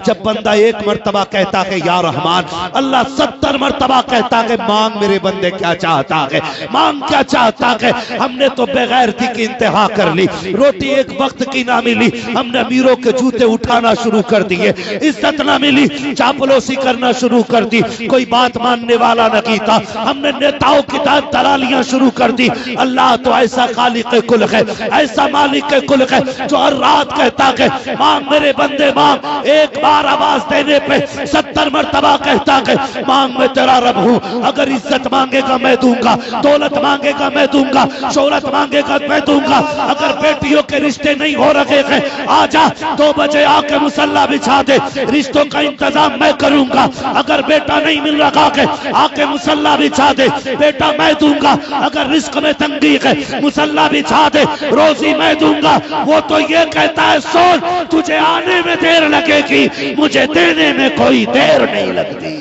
जब बंदा एक मर्तबा कहता है या रहमान, अल्लाह 70 मर्तबा कहता है मांग मेरे बंदे क्या चाहता है, मांग क्या चाहता है। हमने तो बेगैरती की इंतहा कर ली, रोटी एक वक्त की ना मिली, हमने अमीरों के जूते उठाना शुरू कर दिए, इज्जत ना मिली, चापलूसी करना शुरू कर दी, कोई बात मानने वाला नहीं था, हमने नेताओं की दलालियां शुरू कर दी। अल्लाह तो ऐसा खालिक कुल है, ऐसा मालिक कुल है, जो हर रात कहता है मांग मेरे बंदे मांग। एक बार आवाज देने पे 70 मर्तबा कहता है मांग मैं तेरा रब हूं। अगर इज्जत मांगेगा मैं दूंगा, दौलत मांगेगा मैं दूंगा, शोहरत मांगेगा मैं दूंगा। अगर बेटियों के रिश्ते नहीं हो रहे हैं आजा 2 बजे आके मुसल्ला बिछा दे, रिश्तों का इंतजाम मैं करूंगा। अगर बेटा नहीं मिल रहा है आके मुसल्ला बिछा दे, बेटा मैं दूंगा। अगर रिस्क में तंगी है मुसल्ला बिछा दे, रोजी मैं दूंगा। वो तो ये कहता है सोच तुझे आने में देर लगेगी, मुझे देने में कोई देर नहीं लगती।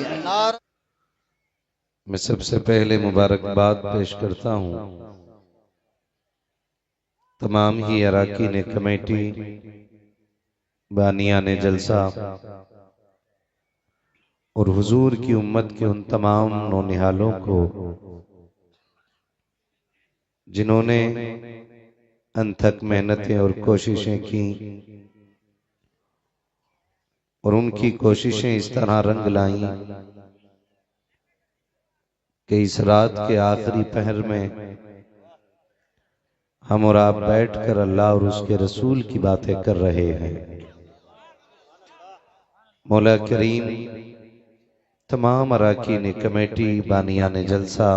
मैं सबसे पहले मुबारकबाद पेश करता हूं तमाम ही अराकीन कमेटी, बानियाने जलसा और हुजूर की उम्मत के उन तमाम नौनिहालों को जिन्होंने अनथक मेहनतें और कोशिशें की और उनकी कोशिशें इस तरह रंग लाईं कि इस रात के आखिरी पहर में हम और आप बैठकर अल्लाह और उसके रसूल की बातें कर रहे हैं। मौला करीम तमाम अराकीन कमेटी, बानियाने जलसा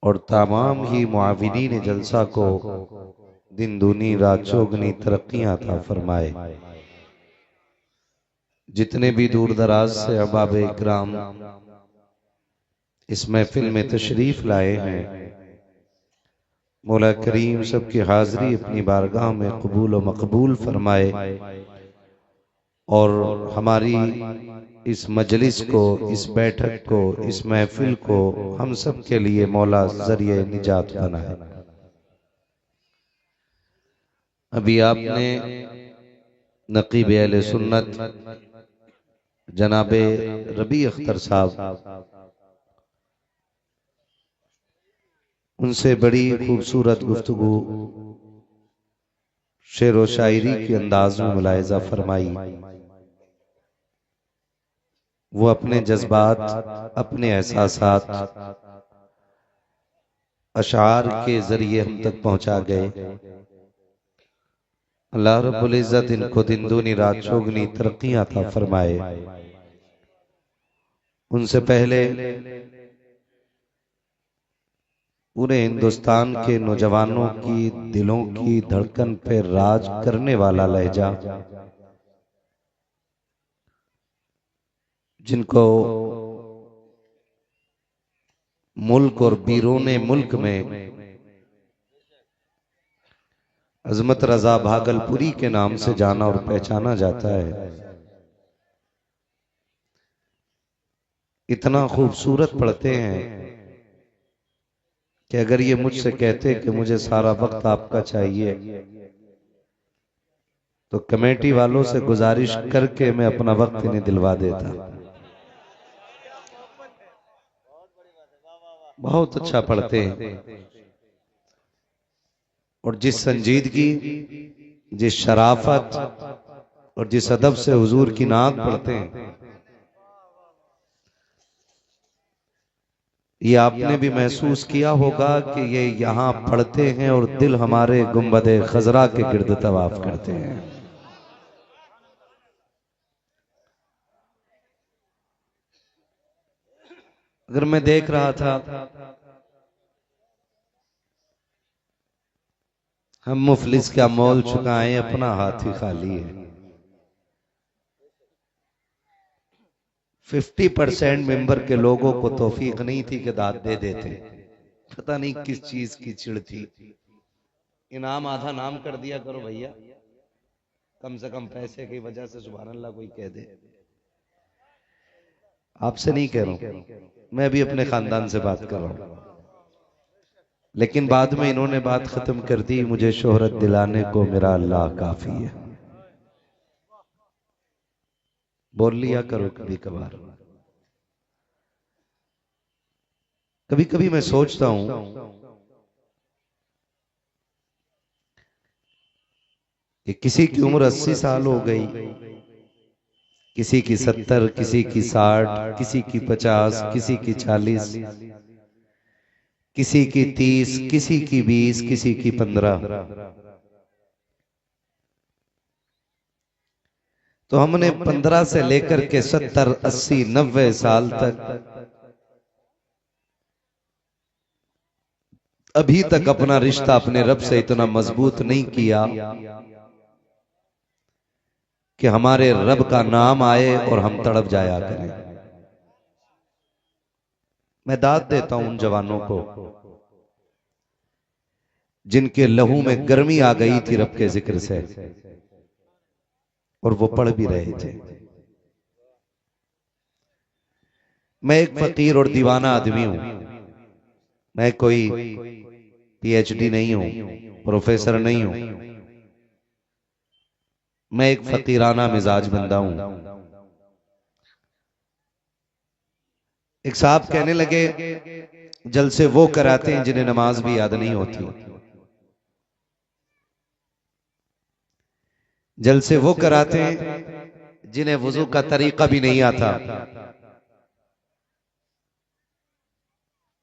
और तमाम ही मुआविनीन जलसा को दिन दूनी रात चौगनी तरक्कियां अता फरमाए। जितने भी दूर दराज से अहबाब इकराम इस महफिल में तशरीफ लाए हैं, मौला करीम सबकी हाजिरी अपनी बारगाह में कबूल व मकबूल फरमाए और हमारी इस मजलिस को, इस बैठक को, इस महफिल को हम सब के लिए मौला जरिए निजात बनाए। अभी आपने नकीब अहले सुन्नत जनाबे रबी अख्तर साहब, उनसे बड़ी खूबसूरत गुफ्तगू शेर व शायरी के अंदाज में मुलायजा फरमाई। वो अपने जज्बात, अपने एहसासात अशार के जरिए हम तक पहुंचा गए। अल्लाह रब्बुल इज्जत इनको दिन दूनी रात चौगनी तरक्कियां अता फरमाए। उनसे पहले पूरे हिंदुस्तान के नौजवानों की दिलों की धड़कन पे राज करने वाला लहजा, जिनको मुल्क और बीरोने मुल्क में अजमत रजा भागलपुरी के नाम से जाना और पहचाना जाता है, इतना खूबसूरत पढ़ते हैं कि अगर ये मुझसे कहते कि मुझे सारा वक्त आपका चाहिए तो कमेटी वालों से गुजारिश करके मैं अपना वक्त इन्हें दिलवा देता। बहुत अच्छा पढ़ते हैं और जिस संजीदगी, जिस शराफत और जिस अदब से हुजूर की नात पढ़ते हैं, ये आपने भी महसूस किया होगा कि ये यहाँ पढ़ते हैं और दिल हमारे गुंबदे खजरा के गिर्द तवाफ करते हैं। अगर मैं देख रहा था, हम मुफलिस का मोल चुकाएं, अपना हाथ ही खाली है। 50% मेंबर के लोगों को तौफीक नहीं थी कि दाद दे देते। पता नहीं किस चीज की चिढ़ थी। इनाम आधा नाम कर दिया करो भैया, कम से कम पैसे की वजह से सुभान अल्लाह कोई कह दे। आपसे नहीं कह रहा हूं, मैं भी अपने खानदान से बात कर रहा हूं। लेकिन बाद में इन्होंने बात खत्म कर दी, मुझे शोहरत दिलाने को मेरा अल्लाह काफी है। बोल लिया करो कभी कभार। कभी कभी मैं सोचता हूं कि किसी की उम्र 80 साल हो गई, किसी की 70, किसी की 60, किसी की 50, किसी की 40, किसी की 30, किसी की 20, किसी की 15। तो हमने 15 से लेकर के 70, 80, 90 साल तक अभी तक अपना रिश्ता अपने रब से इतना मजबूत नहीं किया कि हमारे रब का नाम आए और हम तड़प जाया करें। मैं दाद देता हूं उन जवानों को जिनके लहू में गर्मी आ गई थी रब के जिक्र से, और वो पढ़ भी रहे थे। मैं एक फकीर और दीवाना आदमी हूं। मैं कोई पीएचडी नहीं हूं, प्रोफेसर नहीं हूं। मैं एक फकीराना मिजाज बंदा हूं। एक साहब कहने लगे जलसे वो कराते हैं जिन्हें नमाज भी याद नहीं होती। जलसे वो कराते हैं जिन्हें वुजू का तरीका भी नहीं आता।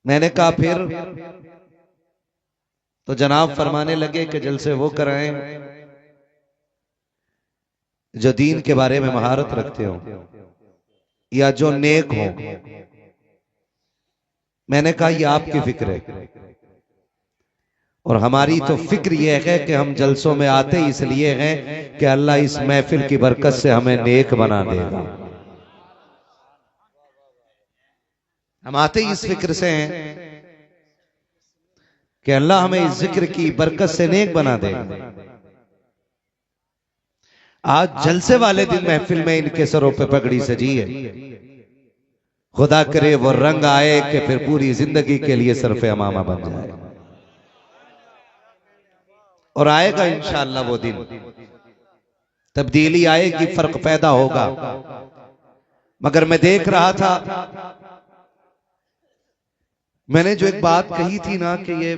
मैंने कहा फिर? तो जनाब फरमाने लगे कि जलसे वो कराएं जो दीन के बारे में महारत रखते हो या जो नेक हो। मैंने कहा ये आपकी फिक्र है, और हमारी तो फिक्र ये है कि हम जलसों में आते इसलिए हैं कि अल्लाह इस महफिल की बरकत से हमें नेक बना देगा। हम आते इस फिक्र से हैं कि अल्लाह हमें इस जिक्र की बरकत से नेक बना देगा। आज जलसे वाले दिन महफिल में इनके सरों पे पगड़ी सजी है। खुदा करे वो रंग आए कि फिर पूरी जिंदगी के लिए सरफे अमामा बन जाए। और आएगा इंशाअल्लाह वो दिन, तब्दीली आएगी, फर्क पैदा होगा। मगर मैं देख रहा था, मैंने जो एक बात कही थी ना कि ये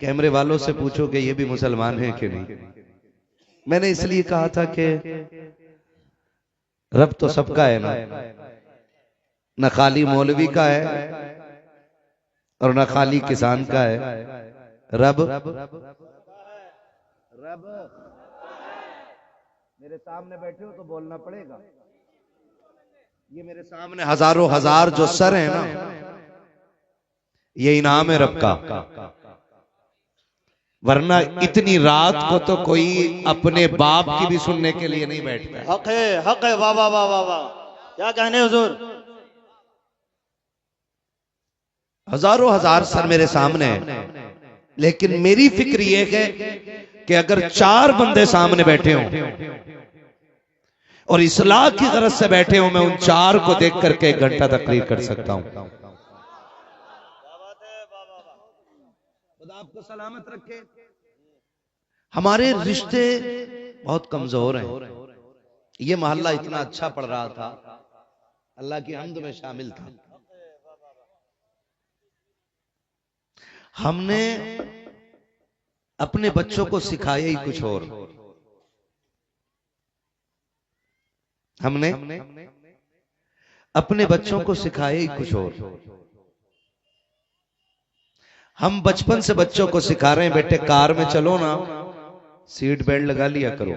कैमरे वालों से पूछो कि ये भी मुसलमान हैं कि नहीं। मैंने इसलिए कहा था कि रब तो सबका है ना, न खाली मौलवी का है और न खाली किसान का है। रब मेरे सामने बैठे हो तो बोलना पड़ेगा। ये मेरे सामने हजारों हजार जो सर है ना, ये इनाम है रब का। वरना इतनी रात को तो कोई अपने बाप की भी सुनने के लिए नहीं बैठता। हक है, हक है। वाह वाह वाह वाह वाह, क्या कहने हुजूर। हजारों हजार सर मेरे सामने है, लेकिन मेरी फिक्र ये है कि अगर 4 बंदे सामने बैठे हों और इस्लाह की गरज से बैठे हों, मैं उन 4 को देख करके 1 घंटा तकरीर कर सकता हूं। खुदा आपको सलामत रखे। हमारे रिश्ते बहुत कमजोर हैं। ये मोहल्ला इतना अच्छा पढ़ रहा था, अल्लाह की हम्द में शामिल था। हमने अपने बच्चों को सिखाया ही कुछ और। हमने अपने बच्चों को सिखाया ही कुछ और। हम बचपन से बच्चों को सिखा रहे हैं, बेटे कार में चलो ना, सीट बेल्ट लगा लिया करो,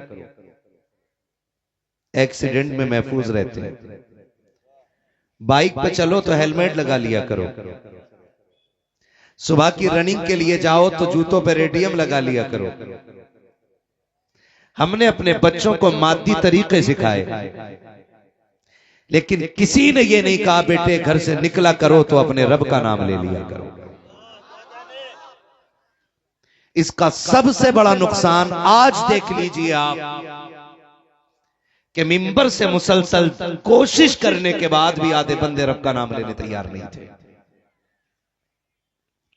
एक्सीडेंट में महफूज रहते हैं। बाइक पे चलो तो हेलमेट लगा लिया करो। सुबह की रनिंग के लिए जाओ तो जूतों पे रेडियम लगा लिया करो। हमने अपने बच्चों को मादी तरीके सिखाए, लेकिन किसी ने ये नहीं कहा बेटे घर से निकला करो तो अपने रब का नाम ले लिया करो। इसका सबसे बड़ा नुकसान आज देख लीजिए आप कि मिंबर से मुसलसल कोशिश करने के बाद भी आधे बंदे रब का नाम लेने तैयार नहीं थे।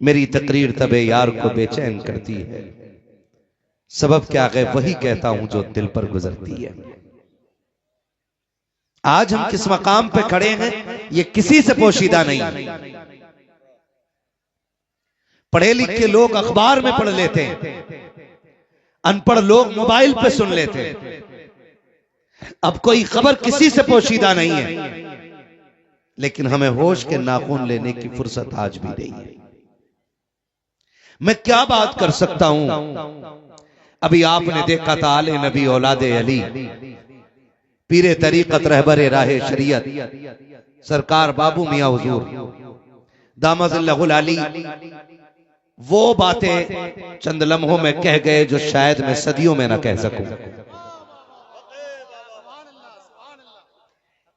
मेरी तकरीर तबे यार को बेचैन करती है, सबब क्या है वही कहता हूं जो दिल पर गुजरती है। आज हम किस मकाम पे खड़े हैं ये किसी से पोशीदा नहीं है। पढ़े लिखे लोग अखबार में पढ़ लेते हैं, अनपढ़ लोग मोबाइल पे सुन लेते हैं। अब कोई खबर किसी से पोशीदा नहीं है, लेकिन हमें होश के नाखून लेने की फुर्सत आज भी नहीं है। मैं क्या बात कर सकता हूं। अभी आपने देखा था आले नबी औलादे अली, पीरे तरीकत रहबरे राहे शरीयत सरकार बाबू मियां हुजूर दामजुल्लाहुल अली वो बातें चंद लम्हों में कह गए जो शायद मैं सदियों में ना कह सकूं।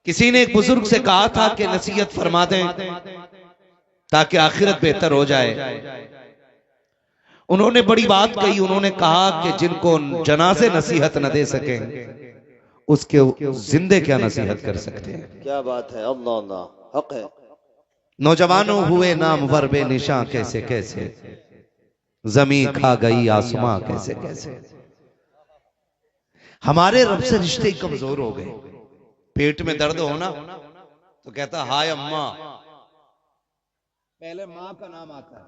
किसी ने एक बुजुर्ग से कहा था कि नसीहत फरमा दें ताकि आखिरत बेहतर हो जाए। उन्होंने बड़ी बात कही। उन्होंने कहा कि जिनको जनाजे नसीहत न दे सके उसके जिंदे क्या नसीहत कर सकते हैं। क्या बात है, अल्लाह अल्लाह हक है। नौजवानों हुए नामवर बेनिशां कैसे कैसे, जमीन खा गई आसमां कैसे कैसे। हमारे रब से रिश्ते कमजोर हो गए। पेट में दर्द हो ना तो कहता हाय अम्मा, पहले माँ का नाम आता है।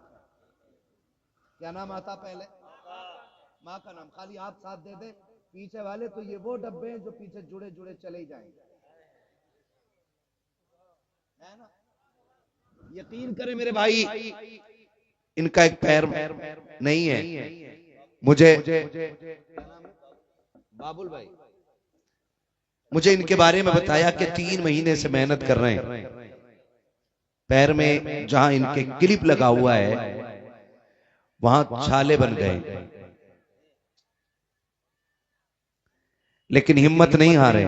क्या नाम आता पहले? माँ का नाम। खाली आप साथ दे दे पीछे वाले, तो ये वो डब्बे हैं जो पीछे जुड़े जुड़े चले ही जाएंगे, है ना। यकीन करें मेरे भाई, इनका एक पैर नहीं है। मुझे बाबुल भाई मुझे इनके बारे में बताया कि 3 महीने से मेहनत कर रहे हैं। पैर में जहां इनके क्लिप लगा हुआ है वहां छाले बन गए, लेकिन हिम्मत नहीं हारे।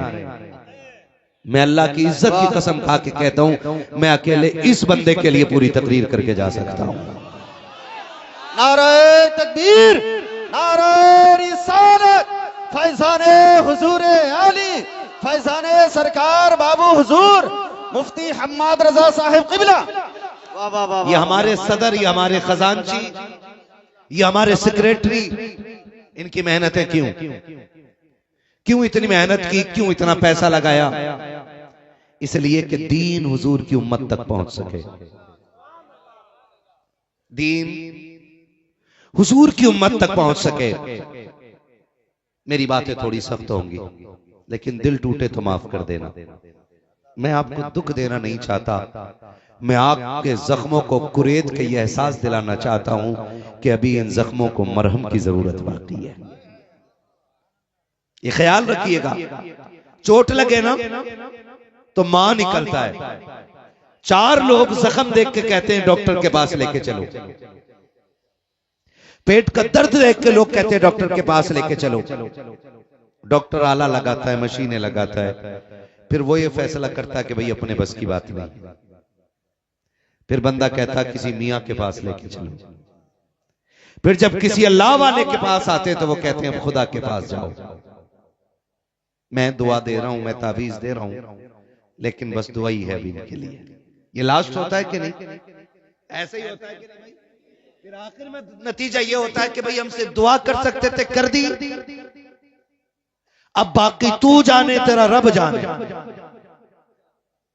मैं अल्लाह की इज्जत की कसम खा के कहता हूं, मैं अकेले इस बंदे के लिए पूरी तकरीर करके जा सकता हूं। नारे तकबीर, नारे रिसालत, फैजाने हुजूरे आली, फैजाने सरकार बाबू हुजूर मुफ्ती हम्माद रजा साहिब किबला। वाह वाह वाह। ये हमारे सदर, ये हमारे खजांची, ये हमारे सेक्रेटरी, इनकी मेहनतें क्यों इतनी मेहनत की, क्यों इतना पैसा लगाया? इसलिए कि दीन हुजूर की उम्मत तक पहुंच सके। दीन हुजूर की उम्मत तक पहुंच सके। मेरी बातें थोड़ी सख्त होंगी, लेकिन दिल टूटे तो माफ कर देना। मैं आपको दुख देना नहीं चाहता, मैं आपके जख्मों को कुरेद के ये एहसास दिलाना चाहता हूं कि अभी इन जख्मों को मरहम की जरूरत बाकी है। ये ख्याल रखिएगा, चोट लगे ना तो मां निकलता है। 4 लोग जख्म देख के कहते हैं डॉक्टर के पास लेके चलो। पेट का दर्द देख के लोग कहते हैं डॉक्टर के पास लेके चलो। डॉक्टर आला लगाता है, मशीनें लगाता है, फिर वो ये फैसला करता है कि भाई अपने बस की बात नहीं। फिर बंदा कहता है किसी मियां के पास लेके चलो। फिर जब किसी अल्लाह वाले के पास आते तो वो कहते हैं खुदा के पास जाओ। मैं दुआ दे रहा हूं, मैं तावीज दे रहा हूं, लेकिन बस दुआ ही है अभी इनके लिए। ये लास्ट होता है कि नहीं? ऐसे ही होता है कि नहीं भाई? फिर आखिर में नतीजा ये होता है कि भाई हम सिर्फ दुआ कर सकते थे, कर दी। अब बाकी तू जाने, तेरा रब जाने।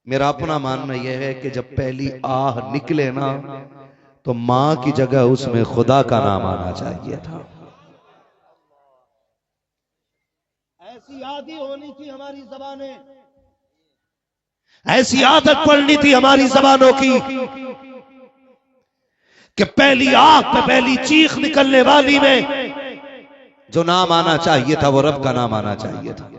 मेरा अपना मानना यह है कि जब पहली आह निकले ना तो मां की जगह उसमें खुदा का नाम आना चाहिए था। ऐसी आदत होनी थी हमारी ज़बानें, ऐसी आदत पड़नी थी हमारी ज़बानों की कि पहली आह पे पहली चीख निकलने वाली में जो नाम आना चाहिए था वो रब का नाम आना चाहिए था।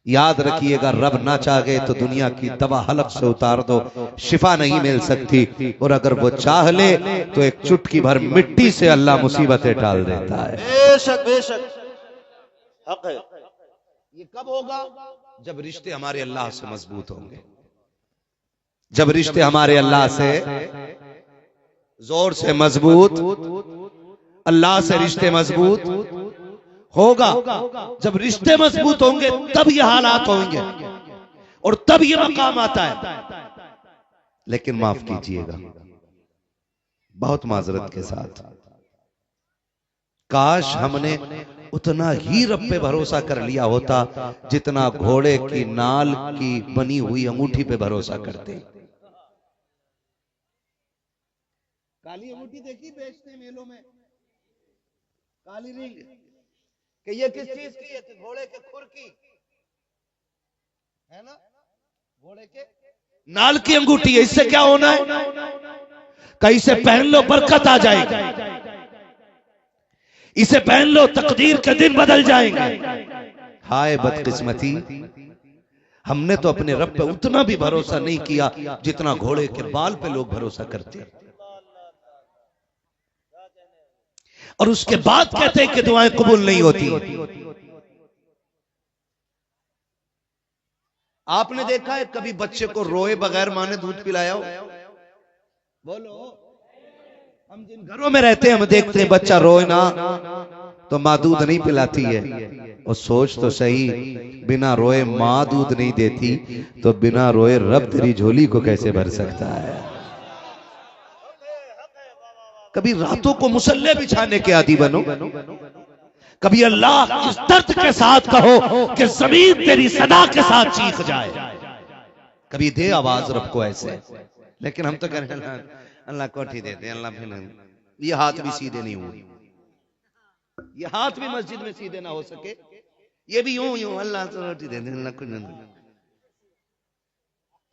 याद रखिएगा, रब ना चाहे तो दुनिया की दवा हलक से उतार दो, शिफा नहीं मिल सकती। और अगर वो चाह ले तो एक चुटकी भर मिट्टी से अल्लाह मुसीबतें टाल देता है। बेशक बेशक हक है। ये कब होगा? जब रिश्ते हमारे अल्लाह से मजबूत होंगे। जब रिश्ते हमारे अल्लाह से जोर से मजबूत, अल्लाह से रिश्ते मजबूत होगा। जब रिश्ते मजबूत होंगे तब ये हालात होंगे और तब ये मकाम आता है। लेकिन माफ कीजिएगा, बहुत माजरत के साथ, काश हमने उतना ही रब पे भरोसा कर लिया होता जितना घोड़े की नाल की बनी हुई अंगूठी पे भरोसा करते। काली अंगूठी देखी बेचते मेलों में, काली रिंग, कि ये किस चीज की है? कि घोड़े के खुर की है ना, घोड़े के नाल की अंगूठी है। इससे क्या होना है? कहीं से पहन लो बरकत आ जाएगी, इसे पहन लो तकदीर के दिन बदल जाएंगे। हाय बदकिस्मती, हमने तो अपने रब पे उतना भी भरोसा नहीं किया जितना घोड़े के बाल पे लोग भरोसा करते हैं। और उसके बाद कहते हैं कि दुआएं कबूल नहीं होती। आपने देखा है कभी बच्चे को रोए बगैर माँ ने दूध पिलाया हो? बोलो, हम जिन घरों में रहते हैं हम देखते हैं बच्चा रोए ना तो माँ दूध नहीं पिलाती है। और सोच तो सही, बिना रोए माँ दूध नहीं देती तो बिना रोए रब तेरी झोली को कैसे भर सकता है? कभी रातों को मुसल्ले बिछाने के आदी बनो, कभी अल्लाह इस दर्द के साथ कहो कि जमीन तेरी सदा के साथ चीख जाए, कभी दे आवाज रब को ऐसे। लेकिन हम तो कह रहे हैं अल्लाह कोठी देते, अल्लाह फिर ये हाथ भी सीधे नहीं हुए, ये हाथ भी मस्जिद में सीधे ना हो सके, ये भी यूं यूं अल्लाह तो रोटी दे दे, अल्लाह कुछ नहीं।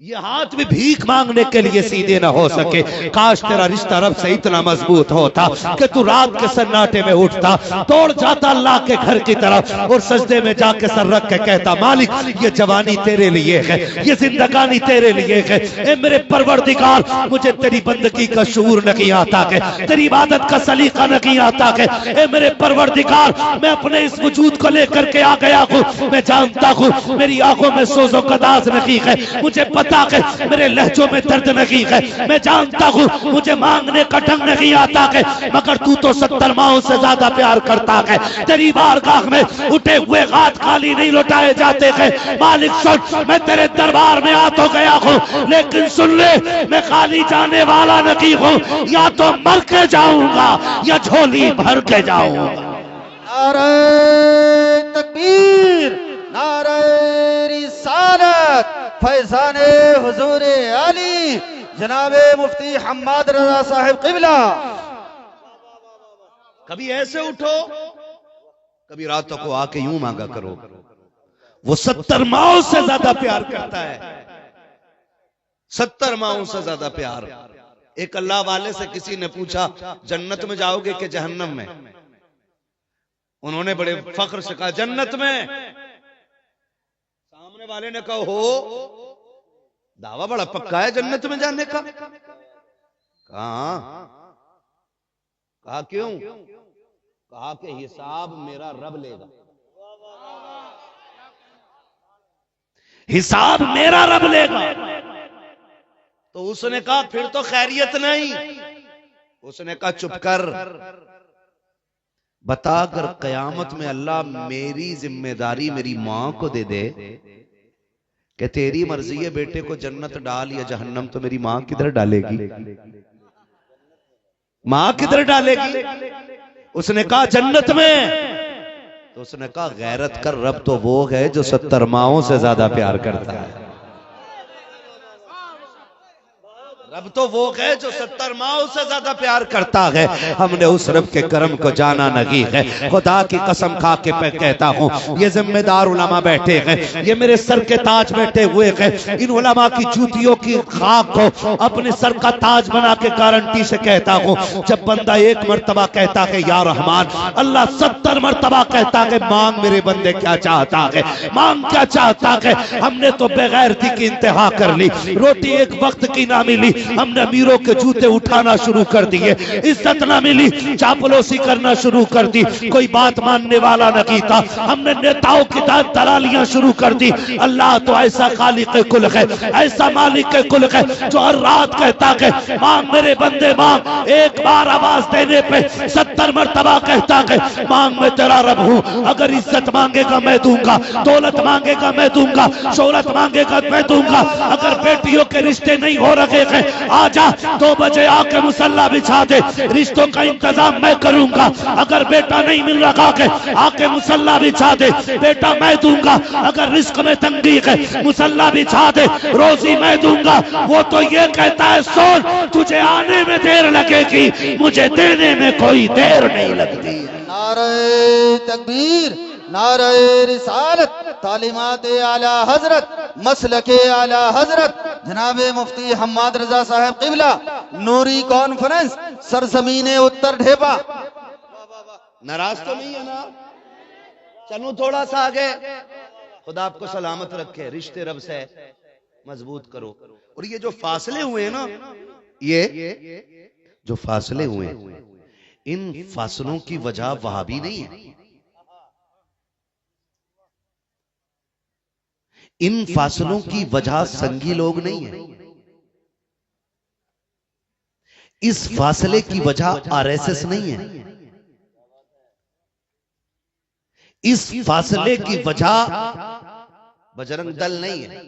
ये हाथ भी भीख मांगने के लिए सीधे ना हो सके। काश तेरा रिश्ता रब से इतना मजबूत होता कि तू रात के सन्नाटे में उठता, दौड़ जाता अल्लाह के घर की तरफ और सजदे में जाके सर रख के कहता, मालिक ये जवानी तेरे लिए है, ये जिंदगानी तेरे लिए है। ए मेरे परवरदिगार, मुझे तेरी बंदगी का शूर नहीं आता है, तेरी इबादत का सलीका नहीं आता है। ए मेरे परवरदिगार, मैं अपने इस वजूद को लेकर के आ गया हूँ, मैं जानता हूँ मेरी आंखों में सोजो कदाज नहीं है, मुझे पता है मेरे लहजों में दर्द नहीं है, मैं जानता हूँ मुझे मांगने का ढंग नहीं आता है, मगर तू तो 70 माओं से ज्यादा प्यार करता है। तेरी बारगाह में उठे हुए हाथ खाली नहीं लौटाए जाते हैं। मालिक सुन, मैं तेरे दरबार में आ तो गया हूँ, लेकिन सुन ले, मैं खाली जाने वाला नहीं हूँ, या तो मर के जाऊंगा या झोली भर के जाऊंगा। नारे तकबीर, नारे रिसालत, फैजाने हुजूर आली जनाबे मुफ्ती हम्माद रजा साहिब किबला। कभी ऐसे उठो, कभी रातों को आके यूं मांगा करो। वो 70 माओं से ज्यादा प्यार करता है, 70 माओं से ज्यादा प्यार। एक अल्लाह वाले से किसी ने पूछा, जन्नत में जाओगे कि जहन्नम में? उन्होंने बड़े फख्र से कहा जन्नत में। सामने वाले ने कहा, हो दावा बड़ा पक्का है जन्नत में जाने का? कहा क्यों? कहा कि हिसाब मेरा रब लेगा, हिसाब मेरा रब लेगा। तो उसने कहा फिर तो खैरियत नहीं। उसने कहा चुप कर, बता अगर कयामत में अल्लाह मेरी जिम्मेदारी मेरी माँ को दे दे कि तेरी मर्जी है बेटे को जन्नत डाल या जहन्नम, तो मेरी माँ किधर डालेगी? माँ किधर डालेगी? उसने कहा जन्नत में। तो उसने कहा गैरत कर, रब तो वो है जो 70 माओं से ज्यादा प्यार करता है। रब तो वो है जो 70 माओं से ज्यादा प्यार करता है। हमने उस रब के करम को जाना नहीं है। खुदा की कसम खा के मैं कहता हूँ, ये जिम्मेदार उलमा बैठे हैं, ये मेरे सर के ताज बैठे हुए हैं, इन उलमा की जूतियों की खाक को अपने सर का ताज बना के गारंटी से कहता हूँ, जब बंदा एक मर्तबा कहता है या रहमान, अल्लाह 70 मर्तबा कहता है मांग मेरे बंदे क्या चाहता है, मांग क्या चाहता है। हमने तो बेगैरती की इंतहा कर ली, रोटी एक वक्त की ना मिली, हमने अमीरों के जूते उठाना शुरू कर दिए, इज्जत ना मिली, चापलूसी करना शुरू कर दी, कोई बात मानने वाला नहीं था, हमने नेताओं की दलालियां शुरू कर दी। अल्लाह तो ऐसा खालिक कुल है, ऐसा मालिक कुल है, जो हर रात कहता है मांग मेरे बंदे मांग। एक बार आवाज देने पे 70 मर्तबा कहता है मांग, मैं तेरा रब हूं, अगर इज्जत मांगेगा मैं दूंगा, दौलत मांगेगा मैं दूंगा, शोहरत मांगेगा मैं दूंगा, अगर बेटियों के रिश्ते नहीं हो रहे हैं आजा 2 बजे आके मुसल्ला बिछा दे, रिश्तों का इंतजाम मैं करूंगा। अगर बेटा नहीं मिल रहा के आके मुसल्ला बिछा दे, बेटा मैं दूंगा। अगर रिस्क में तंगी है मुसल्ला बिछा दे, रोजी मैं दूंगा। वो तो ये कहता है सोन तुझे आने में देर लगेगी, मुझे देने में कोई देर नहीं लगती। नारे तकबीर, नारे रिसालत, तालीमात आला हजरत, मसलके आला हजरत जनाब मुफ्ती हम्माद रजा साहब क़िबला, नूरी कॉन्फ्रेंस, सरजमीने उत्तर ढेपा। नाराज तो नहीं है ना? चलो थोड़ा सा आगे। खुदा आपको सलामत रखे, रिश्ते रब से मजबूत करो। और ये जो फासले हुए हैं ना, ये जो फासले हुए हैं, इन फासलों की वजह वहाबी नहीं है। इन फासलों की वजह संगी लोग नहीं है। इस फासले की वजह आरएसएस नहीं है। इस फासले की वजह बजरंग दल नहीं है।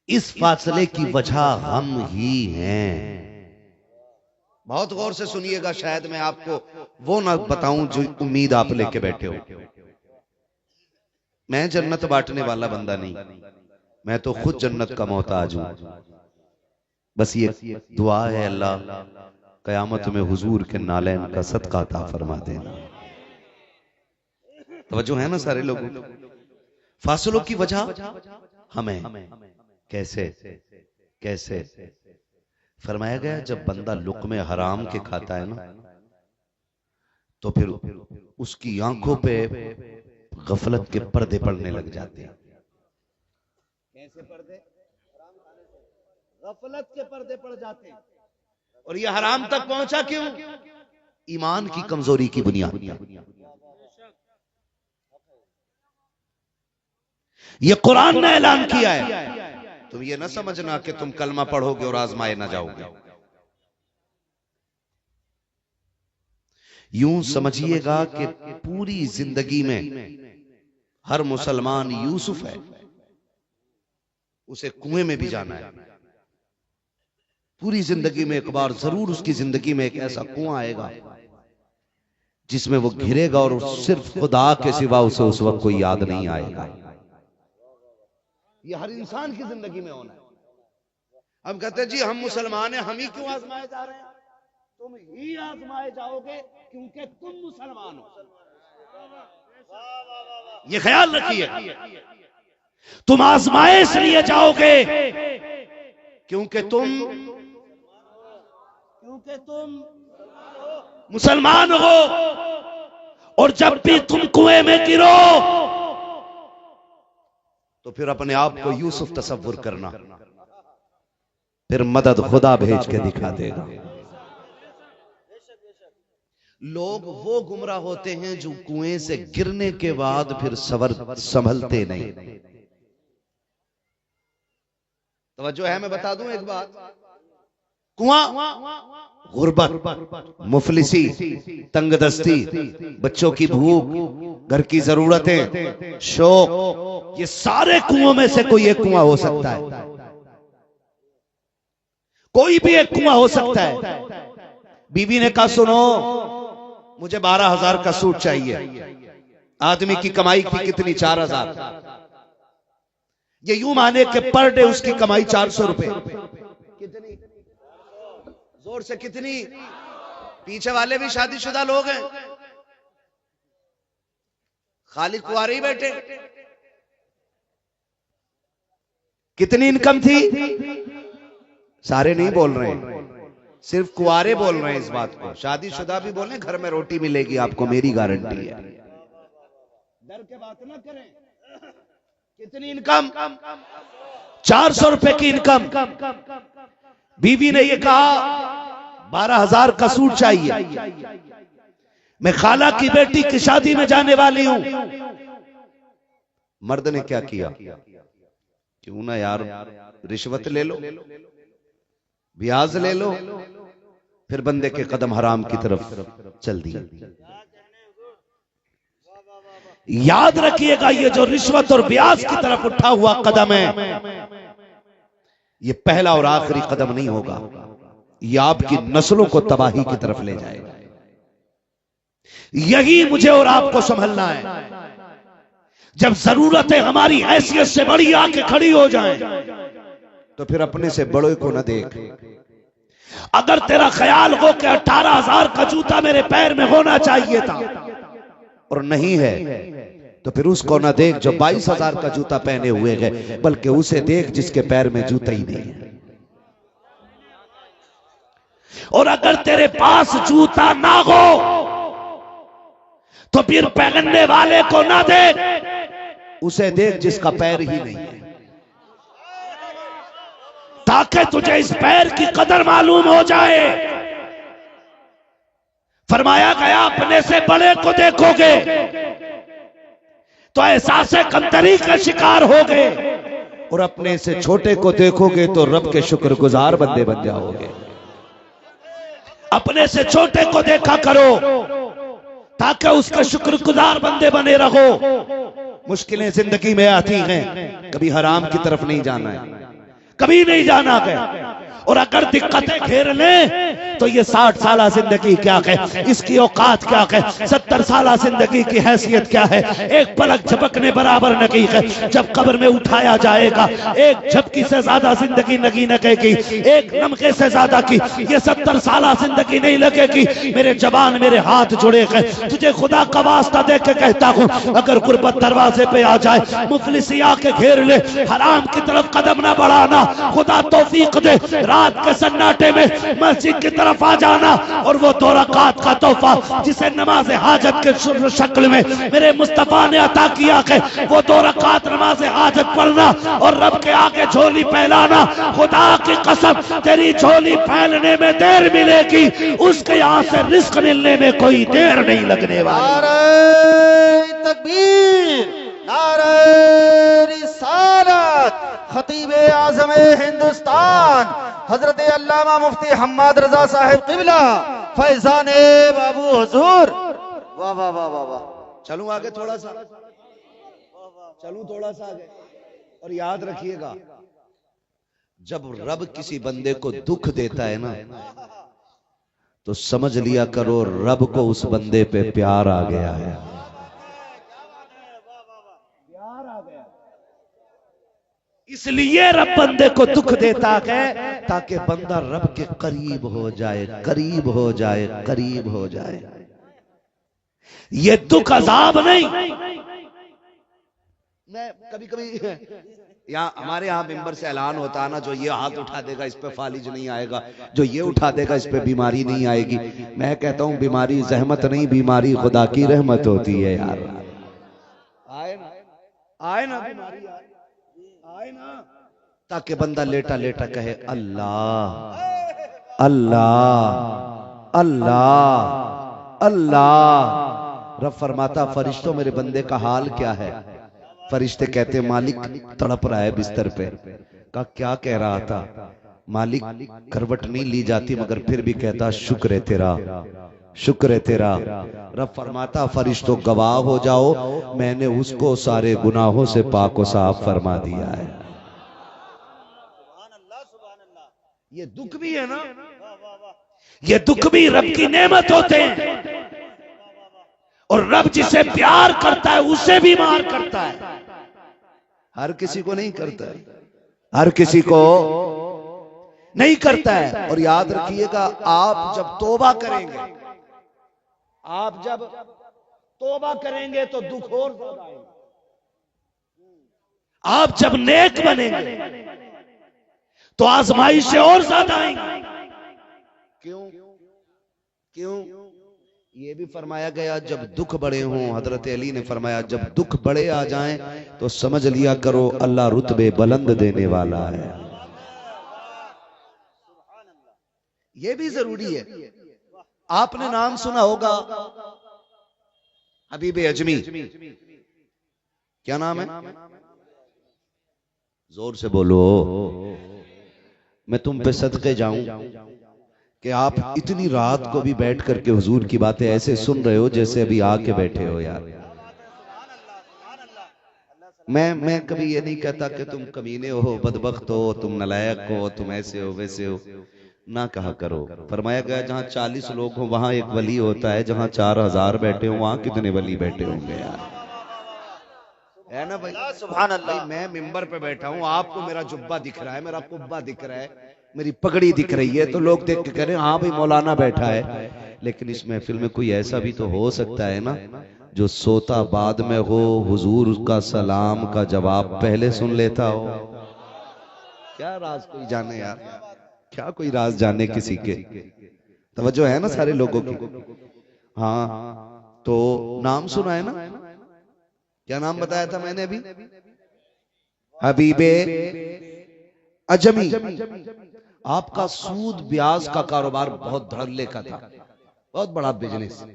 इस फासले की वजह हम ही हैं। बहुत गौर से सुनिएगा, शायद मैं आपको वो ना बताऊं जो उम्मीद आप लेके बैठे हो। मैं जन्नत बांटने वाला बंदा नहीं, मैं तो खुद जन्नत का मोहताज हूं। बस ये दुआ है, अल्लाह कयामत में हुजूर के नालैन का सदका अता फरमा देना। तवज्जो है ना सारे लोगों? फासलों की वजह हमें कैसे कैसे फरमाया गया, जब बंदा लुक़मे हराम के खाता है ना, तो फिर उसकी आंखों पे गफलत के पर्दे पड़ने लग जाते हैं। कैसे पर्दे? गफलत के पर्दे पड़ जाते हैं। और ये हराम तक पहुंचा क्यों? ईमान की कमजोरी की बुनियाद। ये कुरान ने ऐलान किया है। तुम ये ना समझना कि तुम कलमा पढ़ोगे और आजमाए ना जाओगे। यूं समझिएगा कि पूरी जिंदगी में हर मुसलमान यूसुफ है, उसे कुएं में भी जाना है। पूरी जिंदगी में एक बार जरूर उसकी जिंदगी में एक ऐसा कुआं आएगा जिसमें वो घिरेगा और सिर्फ खुदा के सिवा उसे उस वक्त कोई याद नहीं आएगा। ये हर इंसान की जिंदगी में होना है। हम कहते हैं जी हम मुसलमान हैं, हम ही क्यों आजमाए जा रहे हैं? तुम ही आजमाए जाओगे क्योंकि तुम मुसलमान हो। ये ख्याल रखिए, तुम आजमाए इसलिए जाओगे क्योंकि तुम मुसलमान हो। और जब भी तुम कुएं में गिरो तो फिर अपने आप को यूसुफ तसव्वुर करना, फिर मदद खुदा भेज के दिखा देगा। लोग वो गुमराह होते हैं जो कुएं से गिरने के बाद फिर संभलते नहीं। तवज्जो है? मैं बता दूं एक बात, कुआं गुर्बत, मुफलिसी, तंगदस्ती, बच्चों की भूख, घर की जरूरतें, शौक, ये सारे कुओं में से कोई एक कुआं हो सकता है। कोई भी एक कुआं हो सकता है। बीबी ने कहा सुनो मुझे 12,000 का सूट चाहिए। आदमी की कमाई थी कितनी? 4,000। ये यूं माने कि पर डे उसकी कमाई 400 रुपए। कितनी? जोर से कितनी? पीछे वाले भी शादीशुदा लोग हैं, खाली कुंवारे ही बैठे। कितनी इनकम थी? सारे नहीं बोल रहे हैं, सिर्फ कुंवारे बोल रहे हैं इस बात को। शादीशुदा भी बोले घर में रोटी मिलेगी आपको, मेरी गारंटी है। डर के बात ना करें। कितनी इनकम? 400 रुपए की इनकम। बीवी ने ये कहा 12,000 का सूट चाहिए, मैं खाला की बेटी की शादी में जाने वाली हूं। मर्द ने क्या किया? क्यों ना यार रिश्वत ले लो, ब्याज ले लो, फिर बंदे के कदम हराम की तरफ चल दिए। याद रखिएगा ये जो रिश्वत और ब्याज की तरफ उठा हुआ कदम है, ये पहला और आखिरी कदम नहीं होगा, ये आपकी नस्लों को तबाही की तरफ ले जाएगा। यही मुझे और आपको संभलना है। जब जरूरतें हमारी हैसियत से बड़ी आके खड़ी हो जाएं, तो फिर अपने से बड़ों को न देख। अगर तेरा ख्याल हो कि 18,000 का जूता मेरे पैर में होना चाहिए था और नहीं है, तो फिर उसको न देख जो 22,000 का जूता पहने हुए है, बल्कि उसे देख जिसके पैर में जूता ही नहीं है। और अगर तेरे पास जूता ना हो तो फिर पहनने वाले को ना देख, उसे देख जिसका पैर ही नहीं है, ताकि तुझे इस पैर की कदर मालूम हो जाए। फरमाया गया अपने से बड़े को देखोगे तो एहसास कमतरी का शिकार होगे, और अपने से छोटे को देखोगे तो रब के शुक्रगुजार बंदे बन जाओगे। अपने से छोटे को देखा करो ताकि उसका शुक्रगुजार बंदे बने रहो। मुश्किलें जिंदगी में आती हैं, कभी हराम की तरफ नहीं जाना है, कभी नहीं जाना गया। और अगर दिक्कतें घेर लें तो ये 60 साल जिंदगी क्या है, इसकी औकात क्या है, 70 साल जिंदगी की हैसियत क्या है, एक पलक झपकने बराबर नहीं है। जब कब्र में उठाया जाएगा, एक झपकी से ज्यादा जिंदगी नहीं लगेगी, एक नमके से ज्यादा की ये 70 साल जिंदगी नहीं लगेगी। मेरे जवान, मेरे हाथ जुड़े हैं, तुझे खुदा का वास्ता दे के कहता हूं, अगर गुर्बत दरवाजे पे आ जाए, मुफलिसी आके घेर ले, हराम की तरफ कदम ना बढ़ाना। खुदा तौफीक दे, रात के सन्नाटे में मस्जिद की तरफ आ जाना, और वो 2 रकात का तोहफा जिसे नमाज हाजत के शक्ल में मेरे मुस्तफा ने अता किया है, वो 2 रकात नमाज हाजत पढ़ना और रब के आगे झोली फैलाना। खुदा की कसम, तेरी झोली फैलने में देर मिलेगी, उसके यहाँ से रिस्क मिलने में कोई देर नहीं लगने वाली। नारे तकबीर, नारे रिसालत। खतीबे आज़म हिंदुस्तान हजरत अल्लामा मुफ्ती हम्माद रजा साहिब क़िबला फैज़ाने बाबू हुजूर। वाह वाह वाह वाह वाह। चलूं आगे थोड़ा सा, चलूं थोड़ा सा आगे। और याद रखिएगा, जब रब किसी बंदे को दुख देता है ना, तो समझ लिया करो रब को उस बंदे पे प्यार आ गया है। इसलिए रब बंदे को दुख देता है ताकि बंदा रब के करीब हो जाए, करीब हो जाए, करीब हो जाए। ये दुख अजाब नहीं। मैं कभी कभी यहाँ हमारे यहाँ मिंबर से ऐलान होता है ना, जो ये हाथ उठा देगा इस पे फालिज नहीं आएगा, जो ये उठा देगा इस पे बीमारी नहीं आएगी। मैं कहता हूँ बीमारी जहमत नहीं, बीमारी खुदा की रहमत होती है यार। आए ना, आए ना, बीमारी आए ना, ताकि बंदा लेटा लेटा कहे अल्लाह अल्लाह अल्लाह अल्लाह। रब फरमाता फरिश्तों मेरे बंदे का हाल क्या है? फरिश्ते कहते मालिक तड़प रहा है बिस्तर पे। का क्या कह रहा था? मालिक करवट नहीं ली जाती, मगर फिर भी कहता शुक्र है तेरा, शुक्र है तेरा। रब फरमाता फरिश्तों गवाह हो जाओ, मैंने उसको सारे गुनाहों से पाक व साफ फरमा दिया है। ये दुख भी है ना, ये दुख भी रब की नेमत होते हैं। और रब जिसे प्यार करता है उसे भी मार करता है। हर किसी को नहीं करता है, हर किसी को नहीं करता है। और याद रखिएगा, आप जब तौबा करेंगे, आप जब तौबा करेंगे तो दुख और ज्यादा आएगा। आप जब नेक बनेंगे तो आजमाइशें और ज्यादा आएंगी। क्यों? क्यों? ये भी फरमाया गया जब दुख बड़े हों, हजरत अली ने फरमाया जब दुख बड़े आ जाएं तो समझ लिया करो अल्लाह रुतबे बुलंद देने वाला है। ये भी जरूरी है। आपने नाम सुना होगा हबीब अजमी, क्या नाम है? जोर से बोलो, मैं तुम पे सदके जाऊं कि आप इतनी रात को भी बैठ करके हुजूर की बातें ऐसे सुन रहे हो जैसे अभी आके बैठे हो यार। मैं कभी ये नहीं कहता कि तुम कमीने हो, बदबख्त हो, तुम नलायक हो, तुम ऐसे हो वैसे हो, ना कहा करो। फरमाया गया जहां 40 लोग हो वहां एक वली होता है, जहां 4000 बैठे हो वहां कितने वली बैठे होंगे यार, है ना भाई? सुभान अल्लाह। भाई मैं मिंबर पे बैठा हूं, आपको मेरा जुब्बा दिख रहा है, मेरा कुब्बा दिख रहा है, मेरी पगड़ी दिख रही है, तो लोग देख के कह रहे हैं हाँ भाई मौलाना बैठा है। लेकिन इस महफिल में कोई ऐसा भी तो हो सकता है ना जो सोता बाद में हो, हुजूर का सलाम का जवाब पहले सुन लेता हो। क्या राज कोई जाने यार, क्या कोई राज जाने किसी के। तवज्जो है ना सारे लोगों की? हाँ, तो नाम सुना है ना? क्या नाम बताया था मैंने अभी? हबीबे अजमी। आपका सूद ब्याज का कारोबार बहुत धड़ल्ले का था, बहुत बड़ा बिजनेस।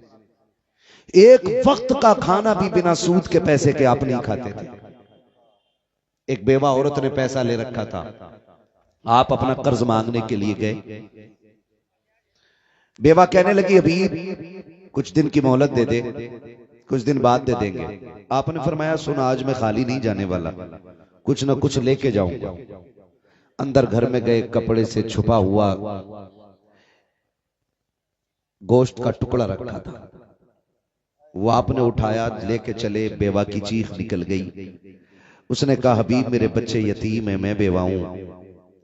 एक वक्त का खाना भी बिना सूद के पैसे के आप नहीं खाते थे। एक बेवा औरत ने पैसा ले रखा था, आप अपना कर्ज मांगने के लिए गए। बेवा कहने लगी अभी कुछ दिन की मोहलत दे दे, कुछ दिन बाद दे देंगे। आपने फरमाया सुन आज मैं खाली नहीं जाने वाला, कुछ ना कुछ लेके जाऊंगा। अंदर घर में गए, कपड़े से छुपा हुआ गोश्त का टुकड़ा रखा था, वो आपने उठाया लेके चले। बेवा की चीख निकल गई। उसने कहा हबीब मेरे बच्चे यतीम है, मैं बेवा हूं।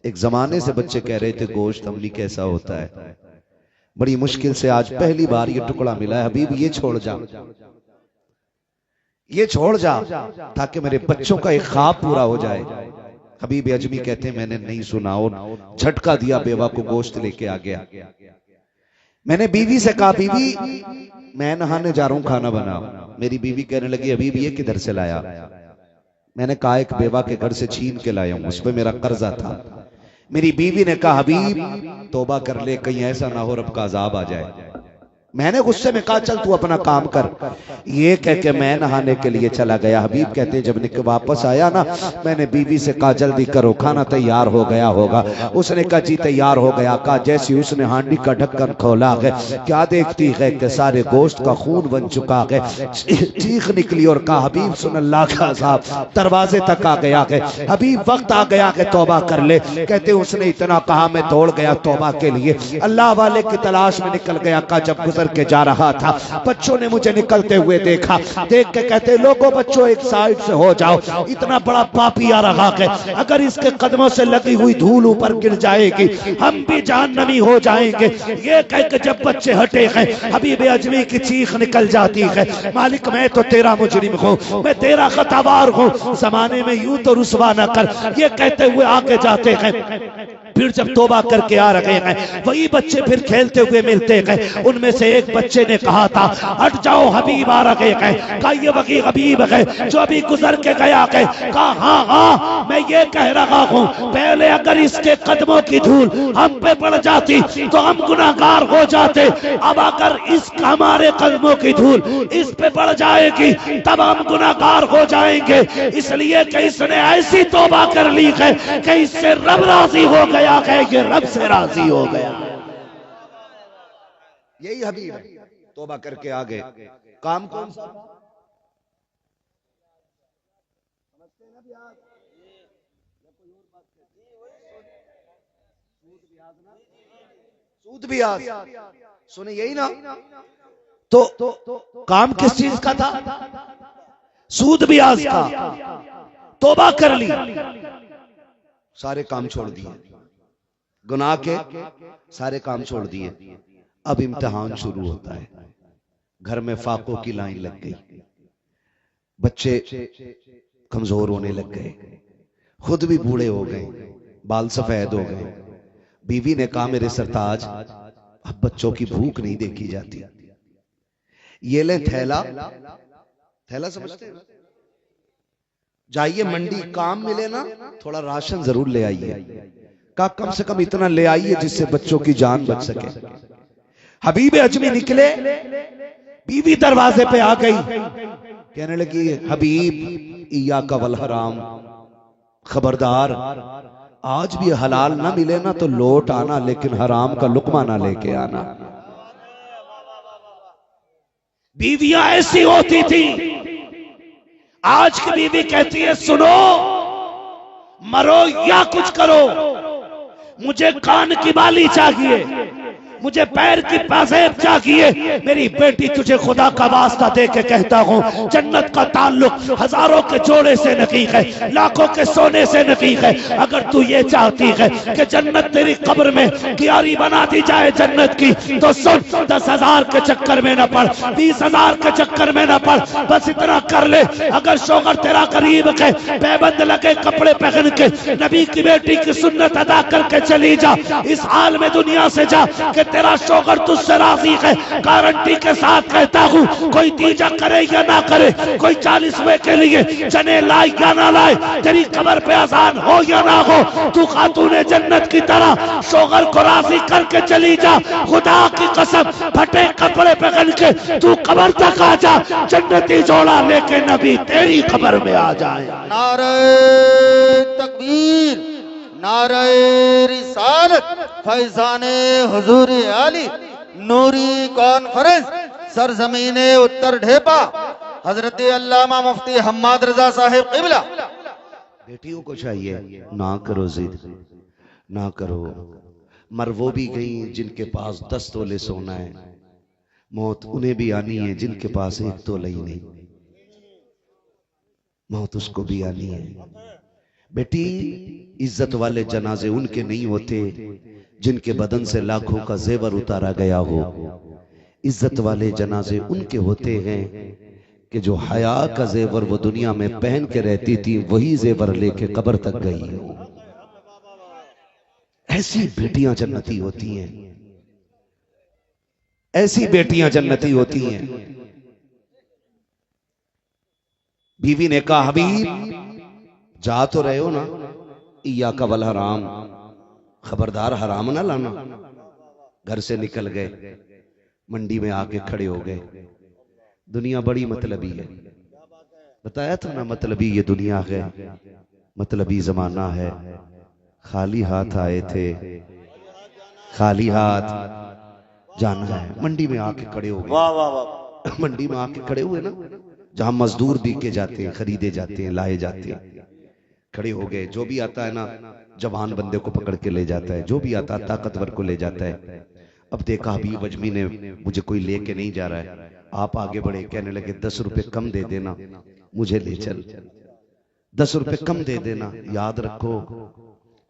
एक जमाने से बच्चे कह रहे थे गोश्त अमली कैसा होता है, बड़ी मुश्किल से आज पहली बार ये टुकड़ा मिला है। हबीब ये छोड़ जा, ये छोड़ जा, ताकि मेरे बच्चों का एक ख्वाब पूरा हो जाए। हबीब अजमी कहते मैंने नहीं सुना और झटका दिया, बेवा को गोश्त लेके आ गया। मैंने बीवी से कहा बीवी मैं नहाने जा रहा हूं, खाना बना। मेरी बीवी कहने लगी हबीब ये किधर से लाया? मैंने कहा एक बेवा के घर से छीन के लाया हूं, उस पर मेरा कर्जा था। मेरी बीवी ने कहा हबीब तौबा कर ले, कहीं ऐसा ना हो रब का अजाब आ जाए। मैंने गुस्से में कहा चल तू अपना काम कर। ये कह के मैं नहाने के लिए चला गया। हबीब कहते जब निकल वापस आया ना, मैंने बीवी से कहा जल्दी करो खाना तैयार हो गया होगा। उसने कहा जी तैयार हो गया। कहा जैसे उसने हांडी का ढक्कन खोला है, क्या देखती है कि सारे गोश्त का खून बन चुका है। चीख निकली और कहा हबीब सुन अल्लाह का अज़ाब। दरवाजे तक आ गया है। हबीब वक्त आ गया कि तौबा कर ले। कहते उसने इतना कहा मैं दौड़ गया तौबा के लिए, अल्लाह वाले की तलाश में निकल गया। कहा जब गुजर के जा रहा था बच्चों ने मुझे निकलते हुए देखा, देख के कहते लोगों बच्चों एक साइड से हो जाओ, इतना बड़ा पापी आ रहा है, अगर इसके कदमों से लगी हुई धूल ऊपर गिर जाएगी हम भी जहन्नमी हो जाएंगे। ये कह के जब बच्चे हटे हैं हबीब अजमी की चीख निकल जाती है मालिक मैं तो तेरा मुजरिम हूँ, मैं तेरा खतावार हूँ, जमाने में यूं तो रुसवा न कर। ये कहते हुए आगे जाते हैं। फिर जब तौबा करके आ रहे हैं वही बच्चे फिर खेलते हुए मिलते हैं। उनमें से एक बच्चे ने कहा था हट जाओ हबीब आ रहे हैं। कहा ये वही हबीब है जो अभी गुजर के गया है। कहा हाँ हाँ मैं ये कह रहा हूँ पहले अगर इसके कदमों की धूल हम पे पड़ जाती तो हम गुनाहगार हो जाते, अब अगर इस हमारे कदमों की धूल इस पे पड़ जाएगी तब हम गुनाहगार हो जाएंगे। इसलिए कि इसने ऐसी तौबा कर ली है कि इससे रब राजी हो गया है, ये रब से राजी हो गया। यही हबीब है, तौबा करके आ गए। काम कौन सा? सूद ब्याज सुने यही ना? तो काम किस चीज का था? सूद ब्याज का। तौबा कर ली, सारे काम छोड़ दिए, गुनाह के सारे काम छोड़ दिए। अब इम्तिहान शुरू होता है। घर में फाकों की लाइन लग गई, बच्चे कमजोर होने लग गए, खुद भी बूढ़े हो गए, बाल सफेद हो गए। बीवी ने कहा मेरे सरताज अब बच्चों की भूख नहीं देखी जाती, ये ले थैला, थैला समझते हैं, जाइए मंडी काम मिले ना थोड़ा राशन जरूर ले आइए। कहा कम से कम इतना ले आइए जिससे बच्चों की जान बच सके। हबीब अजमी निकले, बीवी दरवाजे पे आ गई, कहने लगी हबीब इया का वल हराम, खबरदार आज भी हलाल ना मिले ना तो लौट आना, लेकिन हराम का लुकमा ना लेके आना। बीवियां ऐसी होती थी आज की बीवी कहती है सुनो, मरो या कुछ करो, मुझे कान की बाली चाहिए, मुझे पैर की पाजेब चाहिए। मेरी बेटी तुझे खुदा का वास्ता दे के कहता हूँ, जन्नत का ताल्लुक हजारों के जोड़े से नहीं है, लाखों के सोने से नहीं है। अगर तू ये चाहती है कि जन्नत तेरी कब्र में क्यारी बना दी जाए जन्नत की, तो सुन, 10,000 के चक्कर में न पड़, 20,000 के चक्कर में न पड़, बस इतना कर ले। अगर शोहर तेरा करीब है, पैबंद लगे कपड़े पहन के नबी की बेटी की सुन्नत अदा करके चली जा। इस हाल में दुनिया से जा कि तेरा शोहर तुझसे राजी है। गारंटी के साथ कहता हूँ, कोई तीजा करे या ना करे, कोई 40वें के लिए चने लाए या ना लाए, तेरी कब्र पे आसान हो या ना हो, तू खातूने जन्नत की तरह शोहर को राजी करके चली जा। खुदा की कसम, फटे कपड़े पहन के तू कब्र तक आ जा, जन्नती जोड़ा लेके नबी तेरी कब्र में आ जाए। नारे तकबीर, नारे रिसालत, फैजाने हुजूर आली, नूरी कॉन्फ्रेंस, सरजमीने उत्तर ढेपा, हजरत अल्लामा मुफ्ती हम्माद रजा साहिब क़िबला। बेटियों को चाहिए ना करो जिद, ना करो। मर वो भी गई जिनके पास 10 तोले सोना है, मौत उन्हें भी आनी है जिनके पास 1 तोला ही नहीं, मौत उसको भी आनी है। बेटी, इज्जत वाले जनाजे उनके नहीं होते जिनके बदन से लाखों का जेवर उतारा गया हो। इज्जत वाले जनाजे उनके होते हैं कि जो हया का जेवर वो दुनिया में पहन के रहती थी, वही जेवर लेके कब्र तक गई हो। ऐसी बेटियां जन्नती होती हैं, ऐसी बेटियां जन्नती होती हैं। बीवी ने कहा, हबीब जा तो रहे हो ना, इया का वल हराम, खबरदार हराम ना लाना। घर से निकल गए, मंडी में आके खड़े हो गए। दुनिया बड़ी मतलबी है, बताया था ना, मतलबी ये दुनिया है, मतलबी जमाना है। खाली हाथ आए थे, खाली हाथ जाना है। मंडी में आके खड़े हो गए। वाह वाह वाह। मंडी में आके खड़े हुए ना, जहां मजदूर बिके जाते हैं, खरीदे जाते हैं, लाए जाते हैं, खड़े हो गए। जो भी आता है ना, जवान बंदे को पकड़ के ले जाता है, जो भी आता है ताकतवर को ले जाता है। अब देखा हबीब अजमी ने मुझे कोई लेके नहीं जा रहा है, आप आगे बढ़े, कहने लगे 10 रुपए कम दे देना, मुझे ले चल, 10 रुपए कम दे देना। याद रखो,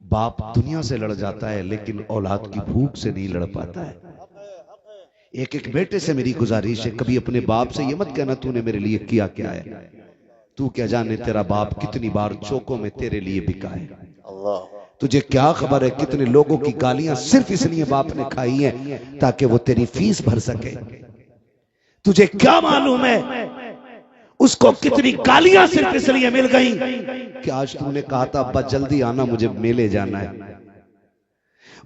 बाप दुनिया से लड़ जाता है लेकिन औलाद की भूख से नहीं लड़ पाता है। एक एक बेटे से मेरी गुजारिश है, कभी अपने बाप से ये मत कहना तूने मेरे लिए किया क्या है, तू क्या जाने तेरा बाप कितनी बार चौकों में तेरे लिए बिका है। तुझे क्या खबर है कितने लोगों की गालियां सिर्फ इसलिए बाप ने खाई हैं ताकि वो तेरी फीस भर सके। तुझे क्या मालूम है उसको कितनी गालियां सिर्फ इसलिए मिल गई कि आज तूने कहा था अब्बा जल्दी आना, मुझे मेले जाना है।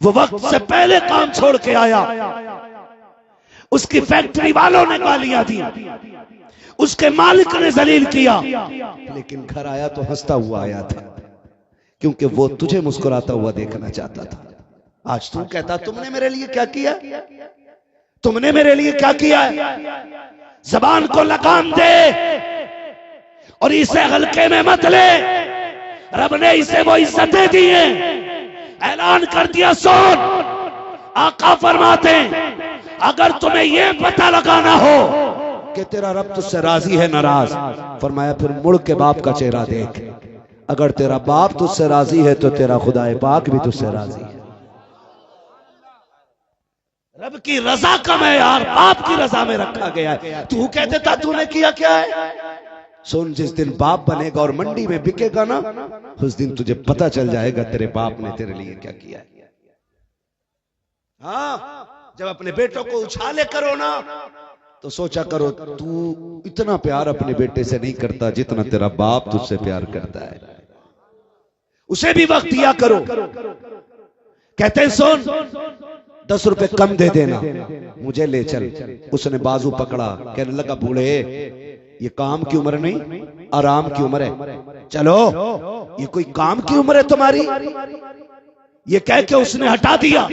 वो वक्त से पहले काम छोड़ के आया, उसकी फैक्ट्री वालों ने गालियां दी, उसके मालिक ने जलील किया, लेकिन घर आया तो हंसता हुआ आया था, क्योंकि वो तुझे मुस्कुराता हुआ देखना चाहता था। आज तू कहता तुमने मेरे लिए क्या किया, तुमने मेरे लिए क्या किया है। जबान को लगाम दे और इसे हल्के में मत ले। रब ने इसे वो इज्जतें दी हैं, ऐलान कर दिया। सुन, आका फरमाते अगर तुम्हें यह पता लगाना हो कि तेरा रब तुझसे राजी है नाराज, फरमाया फिर मुड़ के बाप का चेहरा देख। अगर तेरा बाप तुझसे राजी है तो तेरा खुदाए पाक भी तुझसे राजी है। रब की रजा का मैयार बाप की रजा में रखा गया है। तू कहते था तूने किया क्या है। सुन, जिस दिन बाप बनेगा और मंडी में बिकेगा ना, उस दिन तुझे पता चल जाएगा तेरे बाप ने तेरे लिए क्या किया है। हाँ, जब अपने बेटों को उछाले करो ना तो सोचा करो तू इतना प्यार अपने बेटे से नहीं करता जितना तेरा बाप तुझसे प्यार करता है। उसे भी वक्त दिया करो। कहते हैं सुन, 10 रुपए कम दे देना, मुझे ले चल। उसने बाजू पकड़ा, कहने लगा बूढ़े ये काम की उम्र नहीं, आराम की उम्र है, चलो। ये कोई काम की उम्र है तुम्हारी। ये कह के उसने हटा दिया।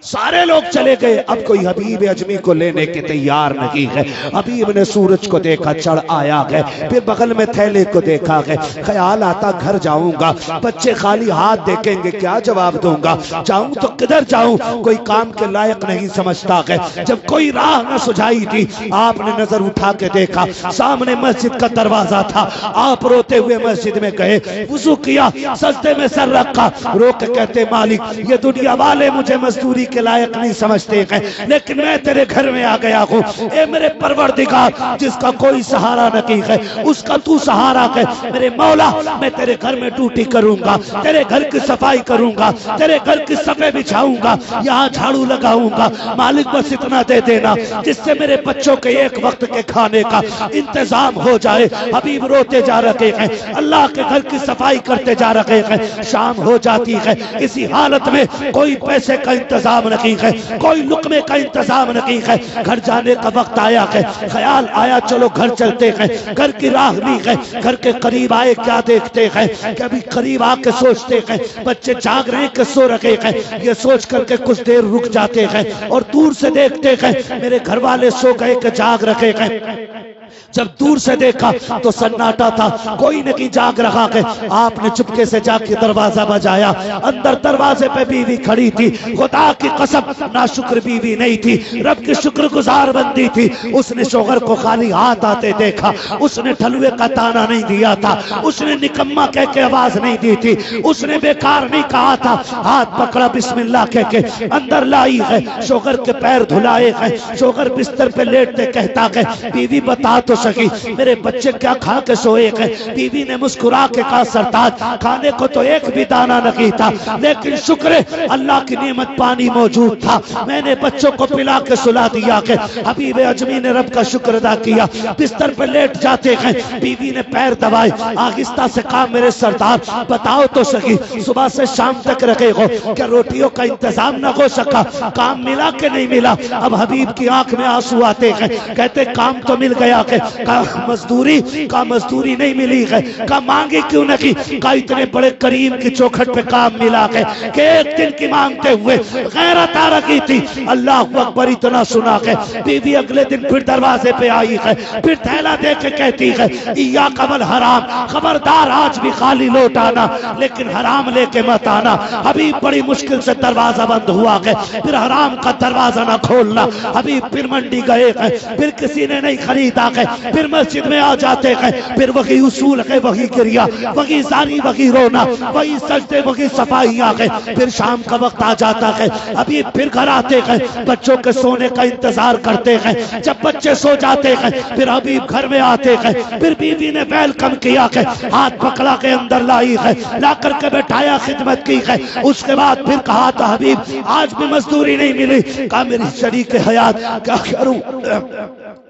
सारे लोग चले गए, अब कोई हबीब अजमी को लेने के तैयार नहीं है। हबीब ने सूरज को देखा, चढ़ आया है, फिर बगल में थैले को देखा है। ख्याल आता घर जाऊंगा, बच्चे खाली हाथ देखेंगे, क्या जवाब दूंगा, जाऊं तो किधर जाऊं, कोई काम के लायक नहीं समझता है। जब कोई राह न सुझाई थी, आपने नजर उठा के देखा, सामने मस्जिद का दरवाजा था। आप रोते हुए मस्जिद में गए, वुजू किया, सजदे में सर रखा, रो के कहते मालिक ये दुनिया वाले मुझे मजदूरी के लायक नहीं समझते हैं, लेकिन मैं तेरे घर में आ गया हूँ। ए मेरे परवरदिगार जिसका कोई सहारा नहीं है, उसका तू सहारा है। मेरे मौला मैं तेरे घर में ड्यूटी करूंगा, तेरे घर की सफाई करूंगा, तेरे घर की सफे बिछाऊंगा, यहाँ झाड़ू लगाऊंगा। मालिक बस इतना दे देना जिससे मेरे बच्चों के एक वक्त के खाने का इंतजाम हो जाए। हबीब रोते जा रहे हैं, अल्लाह के घर की सफाई करते जा रहे हैं। शाम हो जाती है, इसी हालत में कोई पैसे का इंतजाम नहीं है, कोई लुकमे का इंतजाम नहीं है। घर जाने का वक्त आया है, ख्याल आया चलो घर चलते हैं। घर की राह ली है, घर के करीब आए, क्या देखते हैं, कभी करीब आके सोचते हैं बच्चे जाग रहे हैं कि सो रहे हैं। ये सोच करके कुछ देर रुक जाते हैं और दूर से देखते हैं मेरे घर वाले सो गए कि जाग रखे हैं। जब दूर से देखा तो सन्नाटा था, कोई नहीं जाग रहा है। आपने चुपके से जाके दरवाजा बजाया, अंदर दरवाजे पे बीवी खड़ी थी। खुदा की कसम नाशुक्र बीवी नहीं थी, रब की शुक्रगुजार बंदी थी। उसने शोहर को खाली हाथ आते देखा, उसने ठलुए का ताना नहीं दिया था, उसने निकम्मा कह के आवाज नहीं दी थी, उसने बेकार नहीं कहा था। हाथ पकड़ा, बिस्मिल्लाह कह के अंदर लाई है, शोहर के पैर धुलाए हैं। शोहर बिस्तर पे लेटते कहता है बीवी बता तो सकी मेरे बच्चे क्या खा के सोए हैं। बीवी ने मुस्कुरा के कहा सरताज खाने को तो एक भी दाना नहीं था, लेकिन शुक्र है अल्लाह की नेमत पानी मौजूद था, मैंने बच्चों को पिला के सुला दिया के। हबीब अजमी ने रब का शुक्र अदा किया। बिस्तर पे लेट जाते हैं, बीवी ने पैर दबाए, आहिस्ता से कहा मेरे सरदार बताओ तो सही सुबह से शाम तक रखे हो, क्या रोटियों का इंतजाम न हो सका, काम मिला के नहीं मिला। अब हबीब की आंख में आंसू आते हैं, कहते काम तो मिल गया है, मजदूरी नहीं मिली है, का मांगे क्यों नहीं, का इतने बड़े करीम की चौखट पे काम मिला है कि एक दिन की मांगते हुए गैरत आ रही थी। अल्लाह अकबर इतना सुना है। बीवी अगले दिन फिर दरवाजे पे आई है, फिर थैला दे के कहती है या कबल हराम, खबरदार आज भी खाली लौट आना, लेकिन हराम लेके मत आना। हबीब बड़ी मुश्किल से दरवाजा बंद हुआ है, फिर हराम का दरवाजा ना खोलना। हबीब फिर मंडी गए हैं, फिर किसी ने नहीं खरीदा है, फिर मस्जिद में आ जाते हैं, फिर वही उसूल है, वही क्रिया, वही जारी, वही रोना, वही सजदे, वही सफाइयां है। फिर शाम का वक्त आ जाता है, अभी फिर घर आते हैं, बच्चों के सोने का इंतजार करते हैं। जब बच्चे सो जाते हैं फिर हबीब घर में आते हैं, फिर बीवी ने वेलकम किया है, हाथ पकड़ा के अंदर लाई है, ला करके बैठाया, खिदमत की है। उसके बाद फिर कहा था हबीब आज भी मजदूरी नहीं मिली, कहा मेरी शरीक हयात क्या करूं।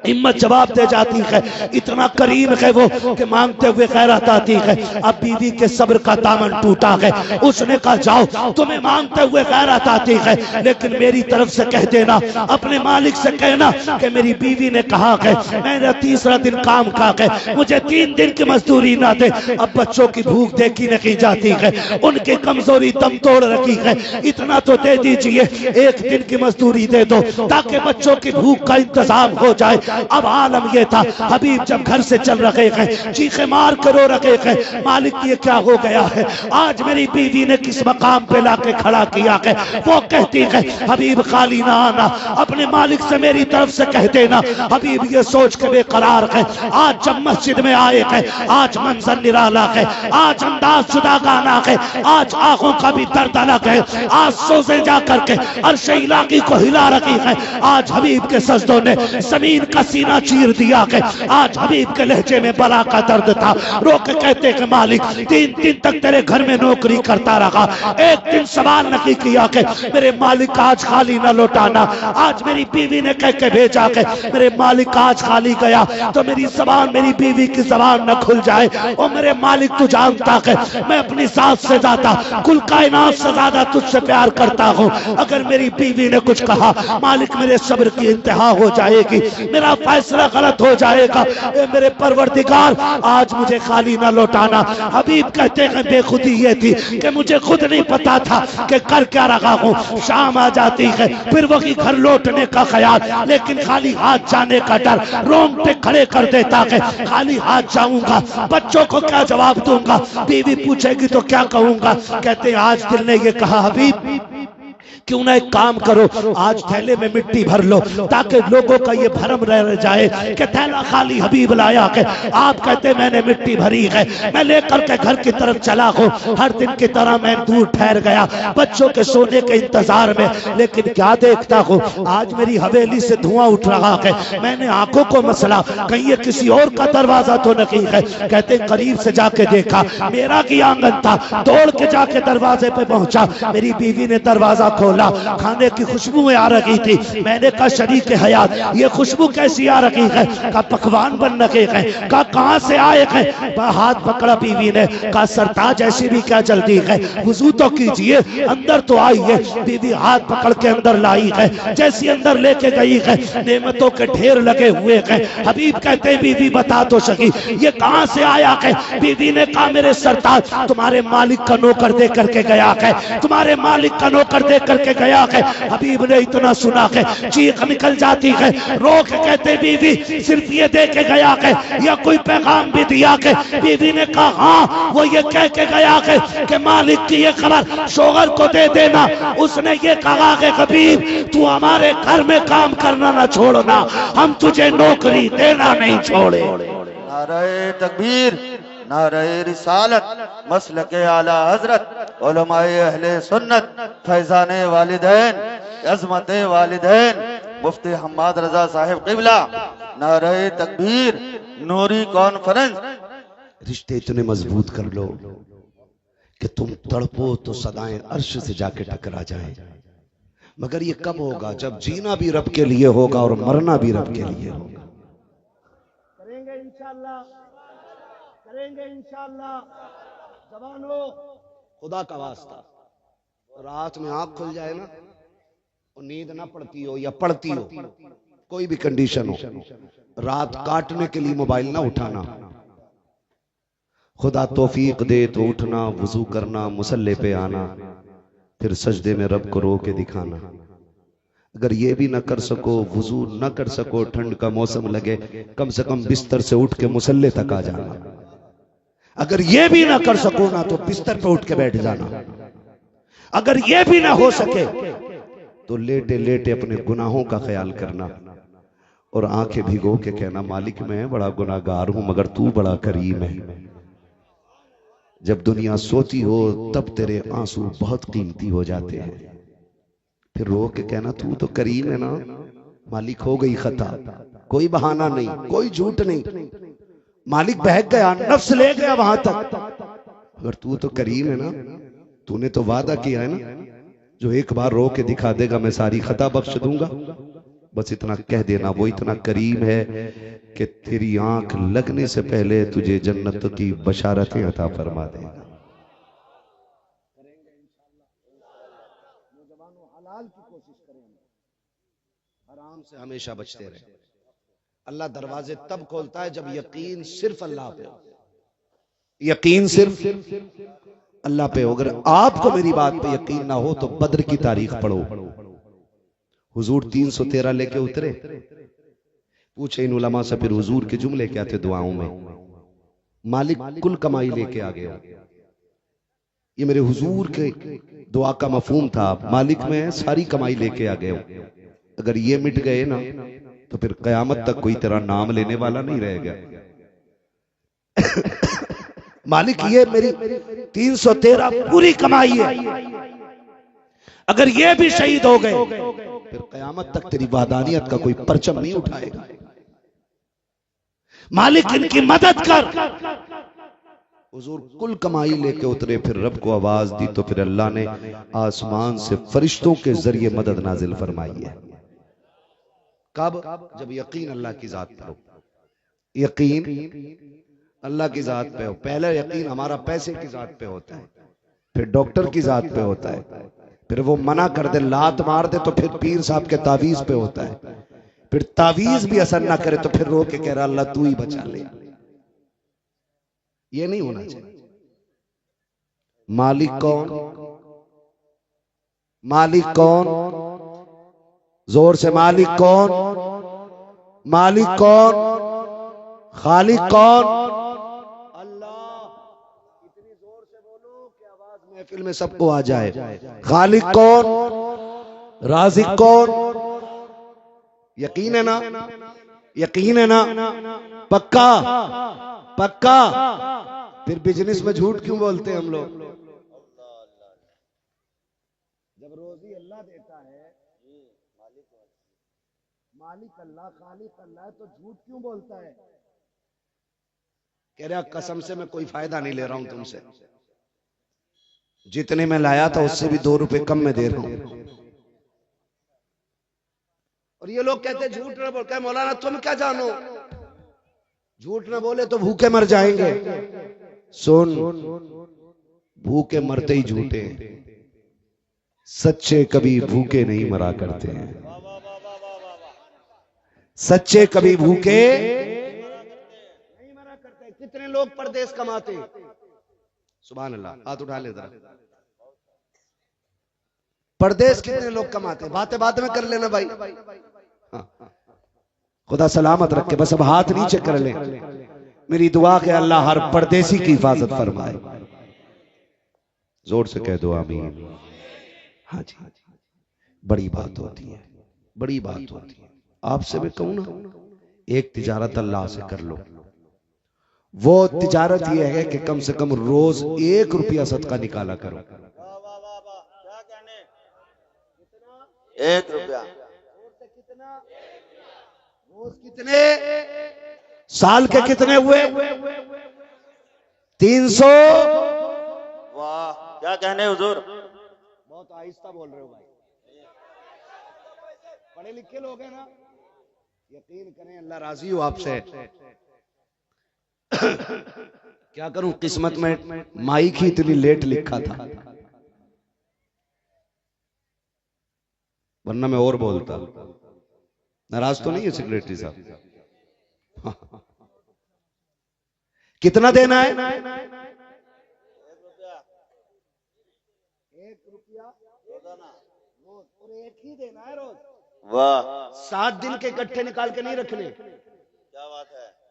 हिम्मत जवाब दे जाती है, इतना करीम है वो कि मांगते हुए खैरात आती है। अब बीवी के सब्र का दामन टूटा है, उसने कहा जाओ तुम्हें मांगते हुए खैरात आती है, लेकिन मेरी तरफ से कह देना, अपने मालिक से कहना कि मेरी बीवी ने कहा है मेरा तीसरा दिन काम का है, मुझे 3 दिन की मजदूरी ना दे। अब बच्चों की भूख देखी नहीं जाती है, उनकी कमजोरी दम तोड़ रखी है, इतना तो दे दीजिए, 1 दिन की मजदूरी दे दो ताकि बच्चों की भूख का इंतजाम हो जाए। अब आलम ये था, हबीब जब घर से चल रहे हैं, चीखे मार कर रो रहे हैं, मालिक ये क्या हो गया है, आज मेरी बीवी ने किस मकाम पे लाके खड़ा किया है। वो कहती है हबीब खाली ना आना, अपने मालिक से मेरी तरफ से कह देना। हबीब ये सोच के बेकरार है, आज जब मस्जिद में आए हैं, आज मंजर निराला है, आज अंदाज जुदा गाना है, आज आंखों का भी दर्द अलग है, आज सोचे जा करके अर्श इलाकी को हिला रही है। आज हबीब के सजदों ने जमीन का सीना चीर दिया है, आज हबीब के लहजे में बला का दर्द था। रो के कहते हैं मालिक 3 दिन तक तेरे घर में नौकरी करता रहा, एक दिन सवाल नहीं किया कि मेरे मालिक आज खाली न लौटाना। आज मेरी बीवी ने कह के भेजा कि मेरे मालिक आज खाली गया तो मेरी जबान, मेरी बीवी की जबान न खुल जाए। और मेरे मालिक तू जानता है मैं अपनी सास से ज्यादा, कुल कायनात से ज्यादा तुझसे प्यार करता हूँ। अगर मेरी बीवी ने कुछ कहा मालिक मेरे सब्र की इंतहा हो जाएगी, मेरा मेरा फैसला गलत हो जाएगा। ए मेरे परवरदिगार, आज मुझे खाली ना लौटाना। हबीब कहते हैं बेखुदी ये थी कि मुझे खुद नहीं पता था कि कर क्या रहा हूँ। शाम आ जाती है, फिर वही घर लौटने का ख्याल, लेकिन खाली हाथ जाने का डर रोंगटे खड़े कर देता है। खाली हाथ जाऊंगा, बच्चों को क्या जवाब दूंगा, बीवी पूछेगी तो क्या कहूंगा। कहते हैं आज दिल ने ये कहा, हबीब क्यों ना एक काम करो, आज थैले में मिट्टी भर लो ताकि लोगों का ये भरम रह जाए कि थैला खाली हबीब लाया है। आप कहते मैंने मिट्टी भरी है, मैं लेकर के घर की तरफ चला हूँ। हर दिन की तरह मैं दूर ठहर गया बच्चों के सोने के इंतजार में, लेकिन क्या देखता हूँ, आज मेरी हवेली से धुआं उठ रहा है। मैंने आंखों को मसला, कहीं ये किसी और का दरवाजा तो नहीं है। कहते करीब से जाके देखा, मेरा ही आंगन था। दौड़ के जाके दरवाजे पे पहुंचा, मेरी बीवी ने दरवाजा खोला, खाने की खुशबू आ रही थी। मैंने कहा शरीक हयात, ये खुशबू कैसी आ रही है? कहा पकवान बन रखे हैं। कहा कहां से आए हैं? हाथ पकड़ा बीवी ने, कहा सरताज ऐसी भी क्या जल्दी है, वुजू तो कीजिए, अंदर तो आइए। बीवी हाथ पकड़ के अंदर लाई है, जैसी अंदर लेके गई है नेमतों के ढेर लगे हुए हैं। हबीब कहते बीवी बता तो सकी ये कहां से आया है? बीवी ने कहा मेरे सरताज तुम्हारे मालिक का नौकर दे करके गया है, तुम्हारे मालिक का नौकर दे करके गया है। हबीब ने इतना सुना है चीख निकल जाती है, रो के कहते बीवी सिर्फ ये दे के गया है या कोई पैगाम भी दिया है? बीवी ने कहा हाँ, वो ये कह के गया है कि मालिक की ये खबर शोहर को दे देना। उसने ये कहा है हबीब तू हमारे घर में काम करना ना छोड़ना, हम तुझे नौकरी देना नहीं छोड़े। नारे तकबीर, नारे रिसालत, मसलके आला हजरत, उलमाए अहले सुन्नत, फैजाने वालिदैन, अजमते वालिदैन, मुफ्ती हम्माद रजा साहिब किबला। नारे तकबीर, नूरी कॉन्फ्रेंस। रिश्ते इतने मजबूत कर लो कि तुम तड़पो तो सदाएं अर्श से जाके टकरा जाए। मगर ये कब होगा? जब जीना भी रब के लिए होगा और मरना भी रब के लिए होगा। करेंगे इंशाअल्लाह, करेंगे इंशाअल्लाह। जवानो, खुदा का वास्ता, रात में आंख खुल जाए ना और नींद ना पड़ती हो या पड़ती हो, कोई भी कंडीशन हो, रात काटने के लिए मोबाइल ना उठाना। खुदा तौफीक दे तो उठना, वुजू करना, मुसल्ले पे आना, फिर सजदे में रब को रो के दिखाना। अगर ये भी ना कर सको, वुजू ना कर सको, ठंड का मौसम लगे, कम से कम बिस्तर से उठ के मुसल्ले तक आ जाना। अगर ये भी ना कर सको ना तो बिस्तर पे उठ के बैठ जाना। अगर ये भी ना हो सके तो लेटे लेटे अपने गुनाहों का ख्याल करना और आंखें भिगो के कहना मालिक मैं बड़ा गुनाहगार हूं मगर तू बड़ा करीम है। जब दुनिया सोती हो तब तेरे आंसू बहुत कीमती हो जाते हैं। फिर रो के कहना तू तो करीम है ना मालिक, हो गई खता, कोई बहाना नहीं, कोई झूठ नहीं, मालिक बहक गया, नफ्स ले गया वहां तक, अगर तू तो करीम है ना, तूने तो वादा किया है ना जो एक बार रो के दिखा देगा मैं सारी खता बख्श दूंगा। बस इतना कह देना, वो इतना करीम है कि तेरी आंख लगने से पहले तुझे जन्नत की बशारतें अता फरमा देगा। हलाल की कोशिश करेंगे, हराम से हमेशा बचते रहे। अल्लाह दरवाजे तब खोलता है जब यकीन सिर्फ अल्लाह पे हो, यकीन सिर्फ अल्लाह पे हो। अगर आपको मेरी बात पे यकीन ना हो तो बद्र की तारीख पढ़ो। हुजूर 313 लेके उतरे, पूछे इन उलमा से फिर हुजूर के जुमले क्या थे दुआओं में? मालिक कुल कमाई लेके आ गया, ये मेरे हुजूर के दुआ का मफहूम था। मालिक में सारी कमाई लेके आ गए, अगर ये मिट गए ना तो फिर कयामत तक कोई तेरा नाम लेने वाला नहीं रहेगा। मालिक ये मेरी 313 पूरी कमाई है, अगर ये भी शहीद हो गए फिर कयामत तक तेरी वादानियत का कोई परचम नहीं उठाएगा। मालिक इनकी मदद कर। हुजूर कुल कमाई लेके उतरे, फिर रब को आवाज दी तो फिर अल्लाह ने आसमान से फरिश्तों के जरिए मदद नाजिल फरमाई है। कब? जब यकीन अल्लाह की जात पे हो, यकीन अल्लाह की जात पे हो। पहले यकीन हमारा पैसे की जात पे होता है, फिर डॉक्टर की जात पे होता है, फिर वो मना कर दे, लात मार दे तो फिर पीर साहब के तावीज पे होता है, फिर तावीज भी असर ना करे तो फिर रो के कह रहा अल्लाह तू ही बचा ले। ये नहीं होना चाहिए। मालिक कौन? मालिक कौन? जोर से मालिक कौन? मालिक कौन? खालिक कौन? अल्लाह। इतनी जोर से बोलो कि आवाज महफिल में सबको आ जाए। खालिक कौन? राज़िक कौन? यकीन है ना? यकीन है ना? पक्का? पक्का? फिर बिजनेस में झूठ क्यों बोलते हैं हम लोग? जब रोजी अल्लाह देता है, मालिक अल्लाह, खालिक अल्लाह, तो झूठ क्यों बोलता है? कह रहा कसम से मैं कोई फायदा नहीं ले रहा हूं तुमसे, जितने में लाया था उससे भी 2 रुपए कम में दे रहा हूं। और ये लोग कहते झूठ ना बोल। कहे मौलाना तुम क्या जानो, झूठ ना बोले तो भूखे मर जाएंगे। सुन, भूखे मरते ही झूठे, सच्चे कभी भूखे नहीं मरा करते हैं। सच्चे कभी भूखे नहीं मरा करते। कितने लोग परदेश कमाते? सुभान अल्लाह, हाथ उठा ले जरा। परदेश कितने लोग कमाते? बातें बाद में कर लेना भाई। हाँ, खुदा सलामत रखे, बस अब हाथ नीचे कर ले। मेरी दुआ के अल्लाह हर परदेसी की हिफाजत फरमाए। जोर से कह दो आमीन। हाँ जी, बड़ी बात होती है, बड़ी बात होती है। आपसे मैं कहूं ना, एक तिजारत अल्लाह से कर लो। वो तिजारत ये है कि कम से कम रोज 1 रुपया सदका निकाला करो। 1 रुपया रोज कितने? साल के कितने हुए? 300। वाह, क्या कहने हुजूर। बहुत आहिस्ता बोल रहे हो भाई, पढ़े लिखे लोग हैं ना। यकीन करें अल्लाह राजी हो आपसे। क्या करूं, किस्मत में माइक ही इतनी लेट लिखा था, वरना मैं और बोलता। नाराज तो नहीं है सेक्रेटरी साहब? हाँ। कितना देना है? 1 रुपया रोज, और 1 ही देना है रोज। वाह, 7 दिन के इकट्ठे निकाल के नहीं रखने, क्या बात है।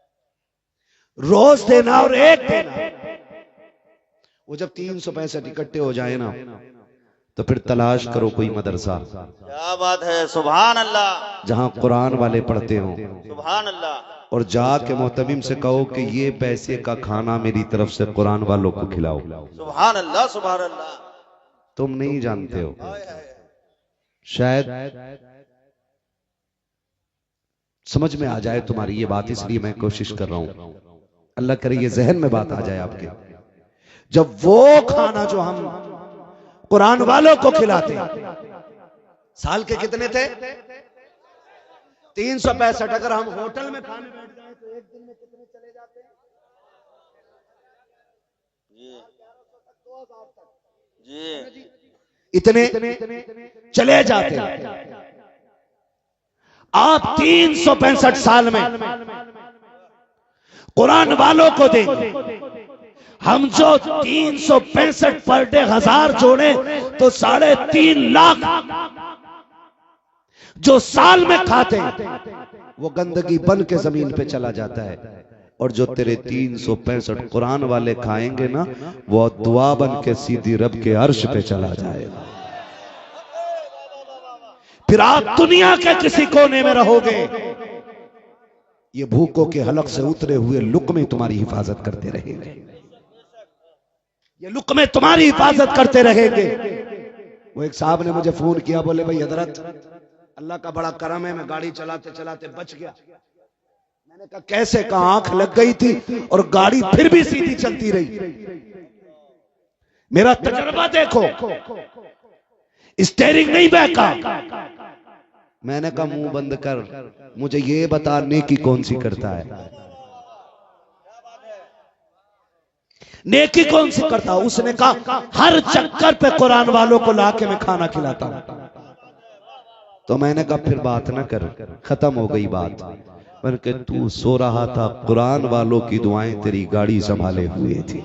रोज देना और 1 देना। वो जब 365 इकट्ठे हो जाए ना, तो फिर तलाश करो कोई मदरसा, क्या बात है, सुभान अल्लाह, जहां कुरान वाले पढ़ते हो, सुभान अल्लाह। और जाके मोहतमिम से कहो कि ये पैसे का खाना मेरी तरफ से कुरान वालों को खिलाओ। सुभान अल्लाह, सुभान अल्लाह। तुम नहीं जानते हो, शायद समझ में आ जाए तुम्हारी ये बात, इसलिए मैं कोशिश कर रहा हूं। अल्लाह करे ये जहन में बात आ जाए आपके। जब वो खाना जो हम कुरान वालों को खिलाते, साल के कितने थे? 365। अगर हम होटल में खाने बैठ जाए तो एक दिन में कितने चले जाते हैं? जी, इतने चले जाते हैं। आप 365 साल में कुरान वालों को देंगे। हम जो 365 पर डे 1000 जोड़े तो 3.5 लाख जो साल में खाते हैं, वो गंदगी बन के जमीन पे चला जाता है। और जो तेरे 365 कुरान वाले खाएंगे ना, वो दुआ बन के सीधी रब के अर्श पे चला जाएगा। फिर आप दुनिया के किसी कोने में रहोगे, ये भूखों के हलक से उतरे हुए लुक्मे तुम्हारी हिफाजत करते रहेंगे। ये लुक्मे तुम्हारी हिफाजत करते रहेंगे। वो एक साहब ने मुझे फोन किया, बोले भाई हजरत अल्लाह का बड़ा करम है, मैं गाड़ी चलाते चलाते बच गया। मैंने कहा कैसे? कहा आंख लग गई थी और गाड़ी फिर भी सीधी चलती रही। मेरा तजर्बा देखो, स्टीयरिंग नहीं बहका। मैंने कहा मुंह बंद कर, मुझे ये बता नेकी कौन सी करता है? नेकी कौन सी करता? उसने कहा हर चक्कर पे कुरान वालों को लाके मैं खाना खिलाता हूं। तो मैंने कहा फिर बात ना कर, खत्म हो गई बात। मैंने कहा तू सो रहा था, कुरान वालों की दुआएं तेरी गाड़ी संभाले हुए थी।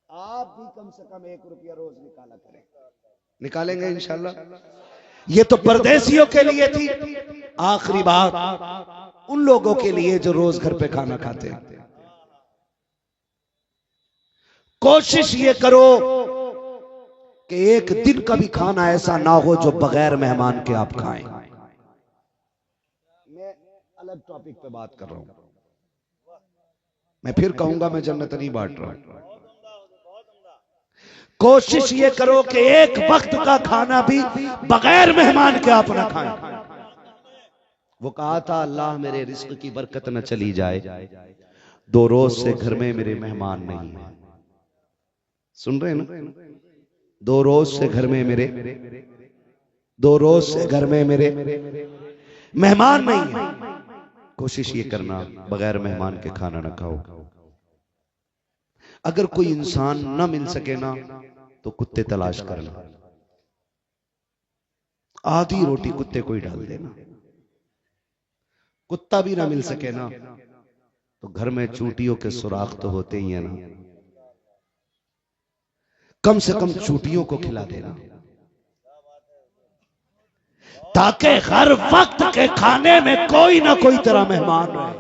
आप भी कम से कम 1 रुपया रोज निकाला करें। निकालेंगे इंशाल्लाह। ये तो परदेशियों के लिए थी। आखिरी बात उन लोगों के लिए जो रोज घर पे खाना खाते हैं। कोशिश ये करो कि एक दिन का भी खाना ऐसा ना हो जो बगैर मेहमान के आप खाएं। मैं अलग टॉपिक पे बात कर रहा हूं। मैं फिर कहूंगा, मैं जन्नत नहीं बांट रहा हूं। कोशिश ये करो कि एक वक्त का खाना भी बगैर मेहमान के आप ना खाएं। वो कहा था अल्लाह मेरे रिस्क की बरकत न चली जाए, 2 रोज से घर में मेरे मेहमान नहीं है। सुन रहे हैं ना? 2 रोज से घर में मेरे 2 रोज से घर में मेरे मेहमान नहीं है। कोशिश ये करना बगैर मेहमान के खाना ना खाओ। अगर कोई इंसान न मिल सके ना तो कुत्ते तलाश करना, आधी रोटी कुत्ते को ही डाल देना। कुत्ता भी ना मिल सके ना तो घर में चूंटियों के सुराख तो होते ही है ना, कम से कम चूंटियों को खिला देना, ताकि हर वक्त के खाने में कोई ना कोई तरह मेहमान रहे।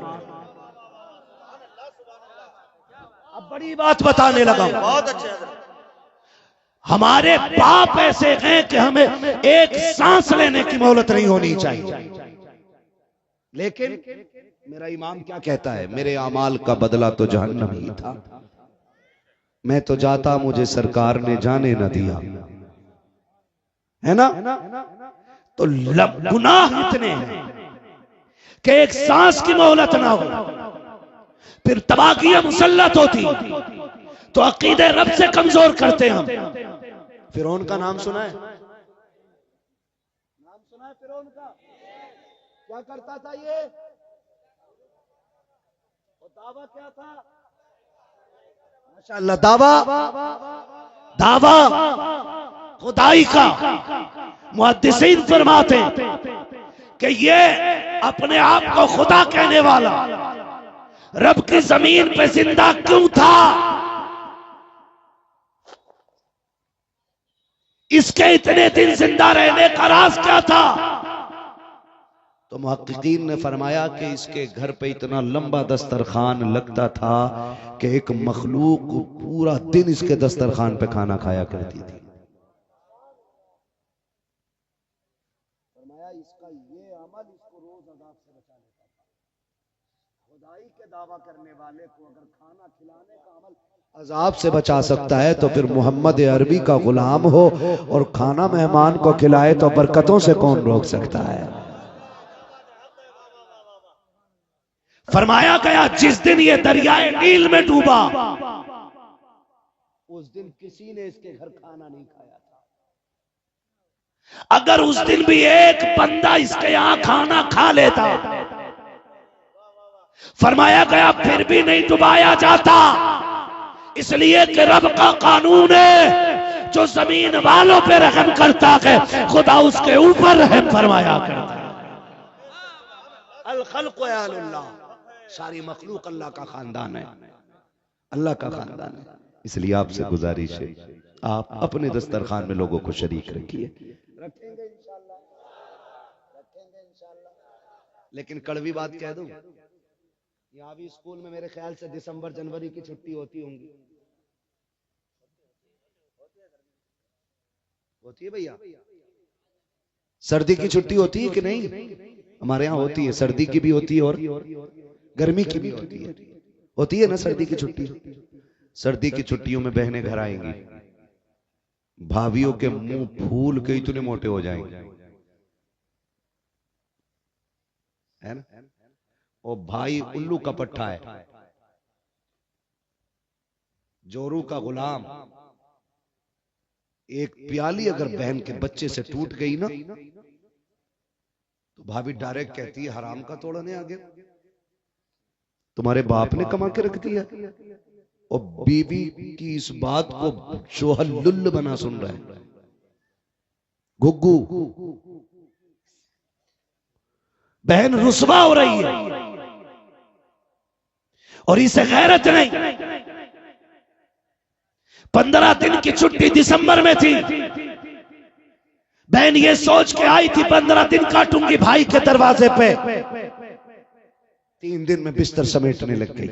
अब बड़ी बात बताने लगा। बहुत अच्छे हजरत। हमारे बाप ऐसे हैं कि हमें एक सांस लेने की मोहलत नहीं होनी चाहिए। लेकिन मेरा इमाम क्या कहता है, मेरे अमाल का बदला तो जहन्नम ही था। मैं तो जाता, मुझे सरकार ने जाने न दिया, है ना? तो गुनाह इतने हैं कि एक सांस की मोहलत ना हो, फिर तबागियां मुसल्लत होती, तो अकीदे रब से कमजोर करते हम। फिरौन का नाम सुना है? नाम सुना है फिरौन का? क्या करता था ये? और दावा क्या था? माशाअल्लाह, दावा खुदाई का। मुहद्दिसीन फरमाते हैं कि ये अपने आप को खुदा कहने वाला रब की जमीन पे जिंदा क्यों था? इसके इतने दिन जिंदा रहने का राज क्या था? तो मुहक्किकीन ने फरमाया कि इसके घर पे इतना लंबा दस्तरखान लगता था कि एक मखलूक पूरा दिन इसके दस्तरखान पे खाना खाया करती थी। फरमाया इसका ये अमल इसको रोज अजाब से बचा लेता था। खुदाई के दावा करने वाले को अगर खाना खिलाने का अमल अजाब से बचा सकता है तो फिर मोहम्मद अरबी का गुलाम हो और खाना मेहमान को खिलाए तो बरकतों से कौन रोक सकता है? फरमाया गया जिस दिन ये दरियाए नील में डूबा उस दिन किसी ने इसके घर खाना नहीं खाया था। अगर उस दिन भी एक बंदा इसके यहां खाना खा लेता, फरमाया गया फिर भी नहीं डुबाया जाता, इसलिए कि रब का कानून है जो जमीन वालों पे रहम करता है खुदा उसके ऊपर रहम फरमाया करता है। अल खल्क़ अल्लाह, सारी मखलूक अल्लाह का खानदान है, अल्लाह का खानदान है। इसलिए आपसे गुजारिश है आप अपने दस्तरखान में लोगों को शरीक रखिए। रखेंगे इंशाल्लाह, रखेंगे इंशाल्लाह। लेकिन कड़वी बात कह दूं, यहाँ भी स्कूल में मेरे ख्याल से दिसंबर जनवरी की छुट्टी होती होंगी। होती है भैया? सर्दी की छुट्टी होती है कि नहीं? हमारे यहाँ होती है, सर्दी की भी होती है और गर्मी की भी होती है। होती है ना सर्दी की छुट्टी? सर्दी की छुट्टियों में बहनें घर आएंगी, भाभियों के मुंह फूल के इतने मोटे हो जाएंगे, है ना? और भाई उल्लू का पट्टा है, जोरू का गुलाम। एक प्याली अगर बहन के बच्चे से टूट गई ना तो भाभी डायरेक्ट कहती है हराम का तोड़ने आ गया, तुम्हारे बाप ने कमा के रख दिया। और बीवी की इस बात को शोहर लुल्ल बना सुन रहा है। गुग्गू बहन रुसवा हो रही है और इसे गैरत नहीं। 15 दिन की छुट्टी दिसंबर में थी। बहन ये सोच के आई थी 15 दिन काटूंगी भाई के दरवाजे पे। 3 दिन में बिस्तर समेटने लग गई,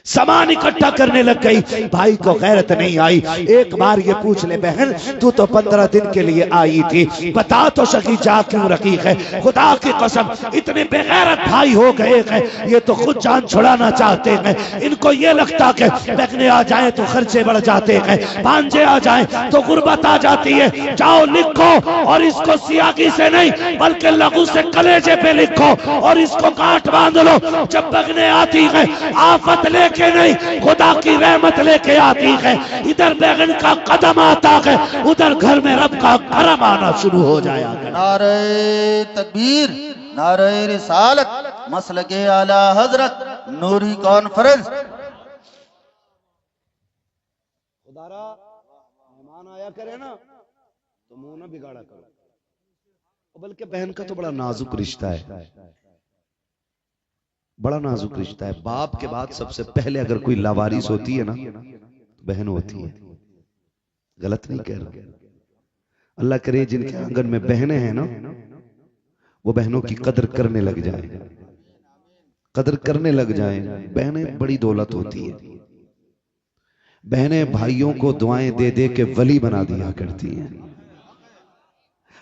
सामान इकट्ठा करने लग गई। भाई को गैरत नहीं आई। एक बार ये पूछ ले बहन, तू तो 15 दिन के लिए आई थी, बता तो सकी जा क्यों रखी है? खुदा की कसम इतने बेगैरत भाई हो गए हैं, ये तो खुद जान छुड़ाना चाहते हैं। इनको ये लगता कि बहने आ जाए तो खर्चे बढ़ जाते हैं, भांजे आ जाए तो गुर्बत आ जाती है। जाओ लिखो और इसको सियागी से नहीं बल्कि लघु से कलेजे पे लिखो और इसको गांठ बांध लो। जब बगने आती है आफत लेके नहीं खुदा की रहमत लेके आती है। इधर बैगन का कदम आता है, उधर घर में रब का करम आना शुरू हो जाएगा। नारे तकबीर, नारे रिसालत, मसलके आला हजरत, नूरी कॉन्फ्रेंस। खुदारा मेहमान आया करे ना तो मुंह ना बिगाड़ा करो। बल्कि बहन का तो बड़ा नाजुक रिश्ता है, बड़ा नाजुक रिश्ता है। बाप के बाद सबसे पहले अगर कोई लावारिस होती है ना तो बहन होती है। गलत नहीं कह रहा। अल्लाह करे जिनके आंगन में बहनें हैं ना वो बहनों की कदर करने लग जाए, कदर करने लग जाए। बहनें बड़ी दौलत होती है। बहनें भाइयों को दुआएं दे दे के वली बना दिया करती हैं।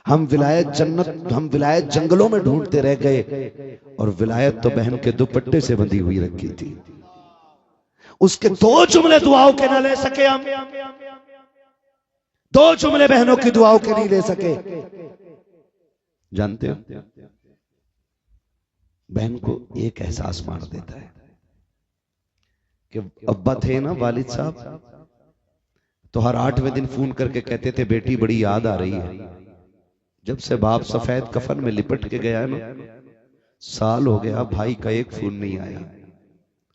हम विलायत जन्नत, हम विलायत जंगलों में ढूंढते रह गए और विलायत तो बहन के दुपट्टे से बंधी हुई रखी थी। उसके 2 जुमले दुआओं के ना ले सके हम, 2 जुमले बहनों की दुआओं के नहीं ले सके। जानते हो बहन को एक एहसास मार देता है कि अब्बा थे ना वालिद साहब तो हर 8वें दिन फोन करके कहते थे बेटी बड़ी याद आ रही है। जब से बाप सफेद कफन में लिपट के गया है ना, साल हो गया भाई का एक फोन नहीं आया।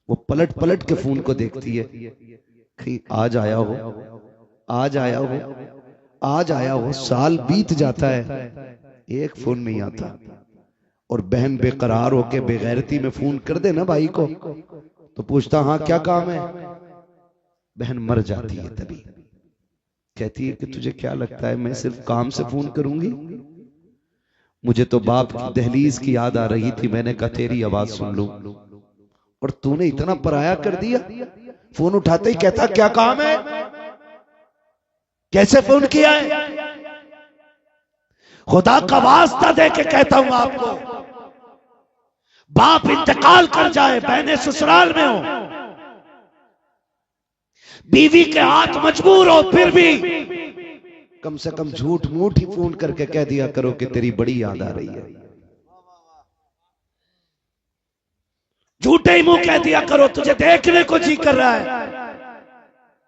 वो पलट पलट के फोन को देखती है, कहीं आज आया हो, आज आया हो, आज आया हो। साल बीत जाता है, एक फोन नहीं आता। और बहन बेकरार होके बेगैरती में फोन कर दे ना भाई को तो पूछता हाँ क्या काम है। बहन मर जाती है। तभी कहती है कि तुझे क्या लगता है मैं सिर्फ काम से फोन करूंगी? मुझे तो बाप की दहलीज की याद आ रही थी, मैंने कहा तेरी आवाज सुन लूं और तूने इतना पराया कर दिया। फोन उठाते ही कहता क्या काम है, कैसे फोन किया है? खुदा का वास्ता दे के कहता हूं आपको, बाप इंतकाल कर जाए, बहनें ससुराल में हो, बीवी के हाथ मजबूर हो, फिर भी कम से कम झूठ मूठ ही फोन करके कह दिया करो कि तेरी बड़ी याद आ रही है। झूठे ही मुंह कह दिया करो तुझे देखने को जी कर रहा है।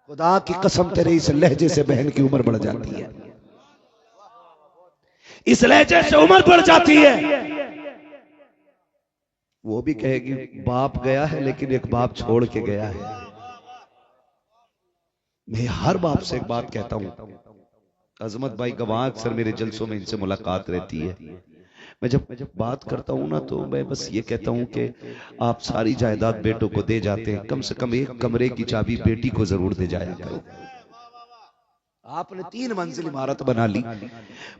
खुदा की कसम तेरे इस लहजे से बहन की उम्र बढ़ जाती है, इस लहजे से उम्र बढ़ जाती है। वो भी कहेगी बाप गया है लेकिन एक बाप छोड़ के गया है। मैं हर बाप से एक बात कहता हूं, अजमत भाई गवाह अक्सर मेरे जलसों में इनसे मुलाकात रहती है। मैं जब बात करता हूं ना तो मैं बस ये कहता हूं कि आप सारी जायदाद बेटों को दे जाते हैं, कम से कम एक कमरे की चाबी बेटी को जरूर दे जाया करो। आपने 3 मंजिल इमारत बना ली,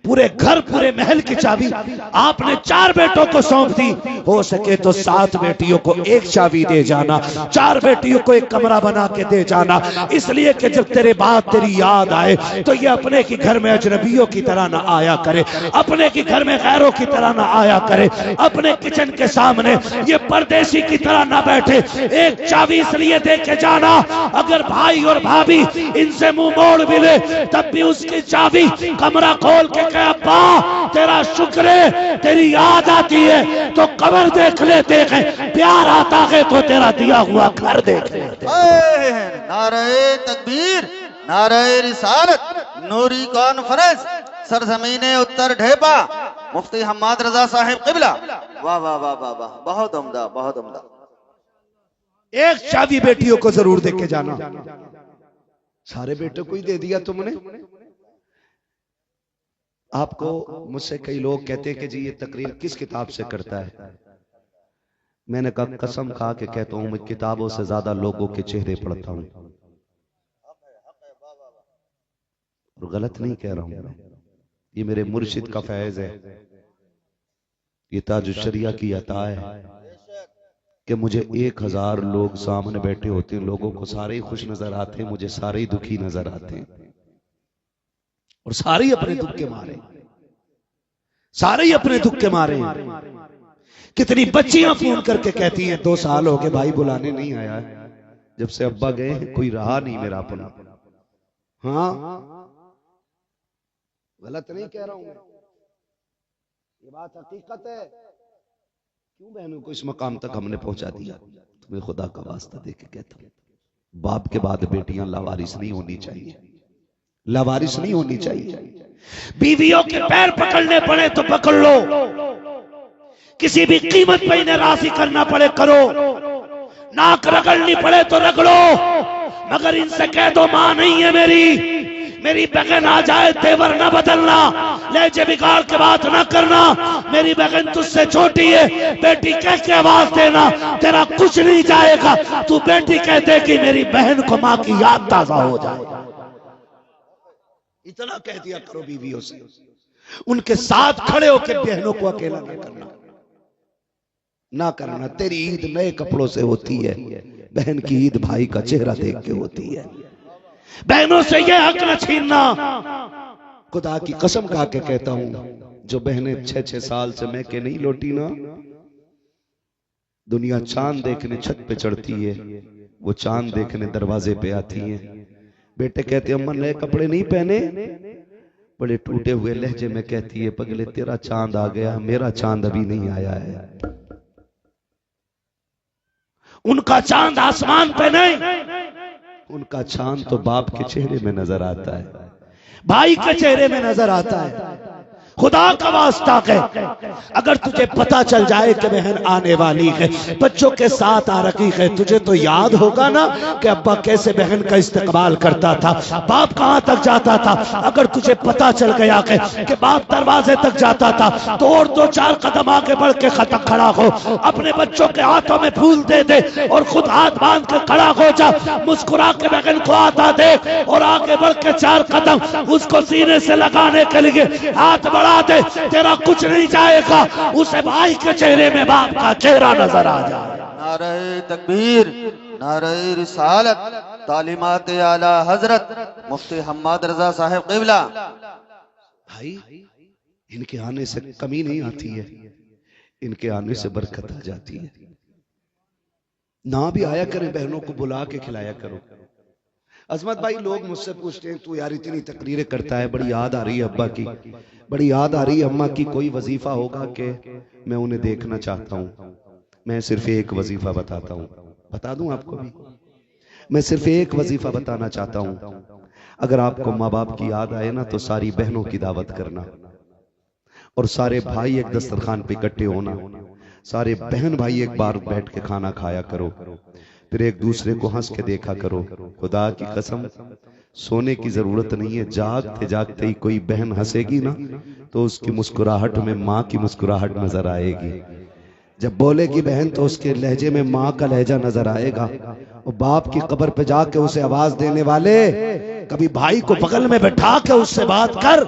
पूरे घर पूरे महल की चाबी आपने 4 बेटों को सौंप दी। हो सके तो 7 बेटियों को एक चाबी दे जाना, 4 बेटियों को एक कमरा बना के दे जाना, इसलिए कि जब तेरे बाद तेरी याद आए तो ये अपने की घर में अजनबियों की तरह ना आया करे, अपने की घर में गैरों की तरह ना आया करे, अपने किचन के सामने ये परदेसी की तरह ना बैठे। एक चाबी इसलिए दे के जाना, अगर भाई और भाभी इनसे मुंह मोड़ भी ले तब भी उसकी चाबी कमरा खोल के कहे अब्बा तेरा शुक्र है, तेरी याद आती है तो कब्र देख लेते हैं, प्यार आता है तो तेरा दिया हुआ घर देख लेते हैं। नारे तकबीर, नारे रिसालत, नूरी कॉन्फ्रेंस, सरजमीने उत्तर ढेपा, मुफ्ती हम्माद रजा साहिब किबला। वाह वाह वाह वाह वाह, बहुत उम्दा, बहुत उम्दा। एक चाबी बेटियों को जरूर दे के जाना। सारे बेटों को ही दे दिया तुमने। आपको मुझसे कई लोग कहते हैं कि जी ये तकरीर किस किताब से करता है। मैंने कहा कसम खा के कहता हूं, मैं किताबों से ज्यादा लोगों के चेहरे पढ़ता हूं। और गलत नहीं कह रहा हूं मैं, ये मेरे मुर्शिद का फैज है, ये ताजुशरिया की अता है कि मुझे 1000 लोग सामने बैठे होते हैं, लोगों को सारे ही खुश नजर आते हैं, मुझे सारे ही दुखी नजर आते हैं, और सारे ही अपने दुख के मारे, सारे ही अपने दुख के मारे। कितनी बच्चियां फोन करके कहती हैं 2 साल हो गए भाई बुलाने नहीं आया है, जब से अब्बा गए कोई रहा नहीं मेरा अपना। हाँ गलत नहीं कह रहा हूं मैं, ये बात हकीकत है। क्यों बहनों को इस मकाम तक हमने पहुंचा दिया? तुम्हें खुदा का वास्ता दे के कहता हूं, बाप के बाद बेटियां लावारिस नहीं होनी चाहिए, लावारिस नहीं होनी चाहिए। बीवियों के पैर पकड़ने पड़े तो पकड़ लो, किसी भी कीमत पे इन्हें राजी करना पड़े करो, नाक रगड़नी पड़े तो रगड़ो, मगर इनसे कह दो मां नहीं है मेरी बहन आ जाए तेवर न बदलना, लहजे बिगाड़ के बात न करना, मेरी बहन तुझसे छोटी है, बेटी कह के आवाज देना, तेरा कुछ नहीं जाएगा, तू बेटी कह दे कि मेरी बहन को मां की याद ताजा हो जाए। इतना कह दिया करो बीवियों से, उनके साथ खड़े होकर बहनों को अकेला न करना, ना करना। तेरी ईद नए कपड़ों से होती है, बहन की ईद भाई का चेहरा देख के होती है। बहनों से ये हक न छीनना। खुदा की कसम खा के कहता हूं, जो बहनें 6-6 साल से मैं के नहीं लौटी ना, दुनिया चांद देखने छत पे चढ़ती है, वो चांद देखने दरवाजे पे आती है। बेटे कहते अम्मा नए कपड़े नहीं पहने, बड़े टूटे हुए लहजे में कहती है पगले तेरा चांद आ गया, मेरा चांद अभी नहीं आया है। उनका चांद आसमान पे नहीं, उनका चांद तो बाप के चेहरे में नजर आता है, भाई के चेहरे में नजर आता है। खुदा का वास्ता है, अगर तुझे पता चल जाए कि बहन आने वाली है, बच्चों के साथ आ रखी है, तुझे तो याद होगा ना कि अब्बा कैसे बहन का इस्तेकबाल करता था, बाप कहां तक जाता था। अगर तुझे पता चल गया कि बाप दरवाजे तक जाता था, तो और 2-4 कदम आगे बढ़ के खड़ा हो, अपने बच्चों के हाथों में फूल दे दे और खुद हाथ बांध के खड़ा हो जा, मुस्कुरा के बहन को आता दे और आगे बढ़ के 4 कदम उसको सीने से लगाने के लिए हाथ बढ़ा दे, तेरा कुछ नहीं जाएगा, उसे भाई के चेहरे में बाप का चेहरा नजर आ जाए। नारे तकबीर, नारे रिसालत, तालीमात आला हजरत मुफ्ती हम्माद रजा साहिब क़िबला। भाई इनके आने से कमी नहीं आती है, इनके आने से बरकत आ जाती है। ना भी आया करें, बहनों को बुला के खिलाया करो। अजमत भाई लोग मुझसे पूछते हैं तू यार इतनी तकरीरें करता है, बड़ी याद आ रही है अब्बा की, बड़ी याद आ रही है अम्मा की, कोई वजीफा होगा कि मैं उन्हें देखना चाहता हूं। मैं सिर्फ एक वजीफा बताता हूं, बता दूं आपको भी, मैं सिर्फ एक वजीफा बताना चाहता हूं। अगर आपको माँ बाप की याद आए ना तो सारी बहनों की दावत करना, और सारे भाई एक दस्तरखान पे इकट्ठे होना, सारे बहन भाई एक बार बैठ के खाना खाया करो, फिर एक दूसरे को हंस के देखा करो। खुदा की कसम सोने की जरूरत नहीं है, जागते जागते ही कोई बहन हंसेगी ना तो उसकी मुस्कुराहट में माँ की मुस्कुराहट नजर आएगी। जब बोलेगी बहन तो उसके लहजे में माँ का लहजा नजर आएगा। और बाप की कब्र पे जाके उसे आवाज देने वाले, कभी भाई को बगल में बैठा के उससे बात कर,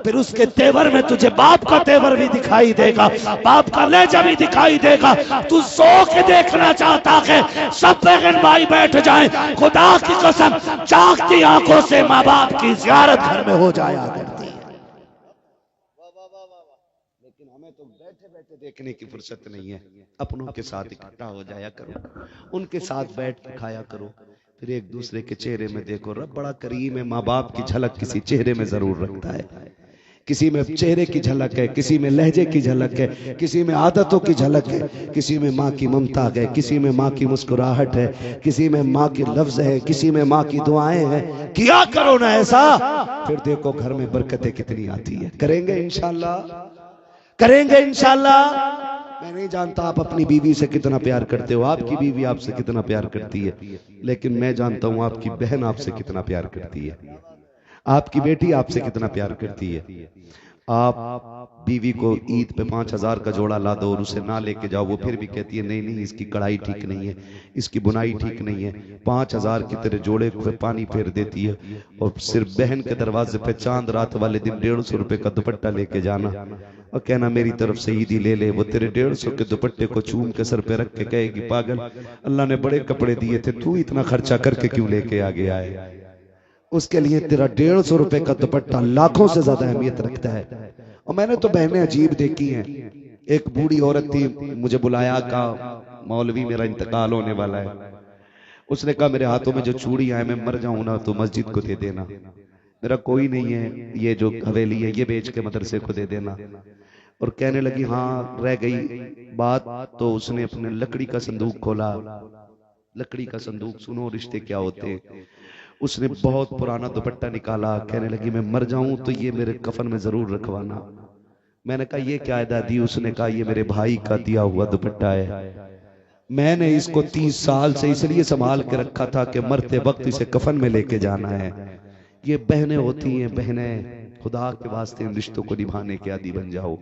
फिर उसके तेवर में तुझे बाप का तेवर भी दिखाई देगा, बाप का लहजा भी दिखाई देगा। तू सो के देखना चाहता है, सब बहन भाई बैठ जाएं, खुदा की कसम जागती आंखों से माँ बाप की जियारत घर में हो जाया करती है। लेकिन हमें तो बैठे बैठे देखने की फुर्सत नहीं है। अपनों के साथ इकट्ठा हो जाया करो, उनके साथ बैठ के खाया करो, फिर एक दूसरे के चेहरे में देखो। रब बड़ा करीम है, माँ बाप की झलक किसी चेहरे में जरूर रखता है, किसी में चेहरे की झलक है, किसी में लहजे की झलक है, किसी में आदतों की झलक है, किसी में माँ की ममता है, किसी में माँ की मुस्कुराहट है, किसी में माँ के लफ्ज है, किसी में माँ की दुआएं हैं। किया करो ना ऐसा, फिर देखो घर में बरकतें कितनी आती है। करेंगे इंशाल्लाह, करेंगे इंशाल्लाह। मैं नहीं जानता आप अपनी बीवी से कितना प्यार करते हो, आपकी बीवी आपसे कितना प्यार करती है, लेकिन मैं जानता हूं आपकी बहन आपसे कितना प्यार करती है, आपकी बेटी आपसे कितना प्यार करती है, आप बीवी को ईद पे 5,000 का जोड़ा ला दो और उसे ना लेके जाओ, वो फिर भी कहती है नहीं नहीं इसकी कढ़ाई ठीक नहीं है, इसकी बुनाई ठीक नहीं है। 5,000 की तेरे जोड़े पे पानी फेर देती है और सिर्फ बहन के दरवाजे पे चांद रात वाले दिन 150 रुपए का दुपट्टा लेके जाना और कहना मेरी तरफ से ईदी ले ले। वो तेरे 150 के दुपट्टे को चूम के सर पे रख के कहेगी पागल, अल्लाह ने बड़े कपड़े दिए थे, तू इतना खर्चा करके क्यों लेके आ गया है। उसके लिए तेरा 150 रुपए का दुपट्टा लाखों से ज्यादा अहमियत रखता है। और मैंने तो बहनें अजीब देखी हैं। एक बूढ़ी औरत थी, मुझे बुलाया, कहा मौलवी मेरा इंतकाल होने वाला है। उसने कहा मेरे हाथों में जो चूड़ियां हैं मैं मर जाऊं ना तो मस्जिद को दे देना, मेरा कोई नहीं है, ये जो हवेली है ये बेच के मदरसे को दे देना। और कहने लगी हाँ रह गई बात, तो उसने अपने लकड़ी का संदूक खोला। लकड़ी का संदूक, सुनो रिश्ते क्या होते। उसने बहुत पुराना दुपट्टा निकाला, कहने लगी मैं मर जाऊं तो ये मेरे कफन में जरूर रखवाना। मैंने कहा ये क्या है दादी। उसने कहा ये मेरे भाई का दिया हुआ दुपट्टा है, मैंने इसको 30 साल से इसलिए संभाल के रखा था कि मरते वक्त इसे कफन में लेके जाना है। ये बहनें होती हैं, बहनें खुदा के वास्ते इन रिश्तों को निभाने के आदी बन जाओ।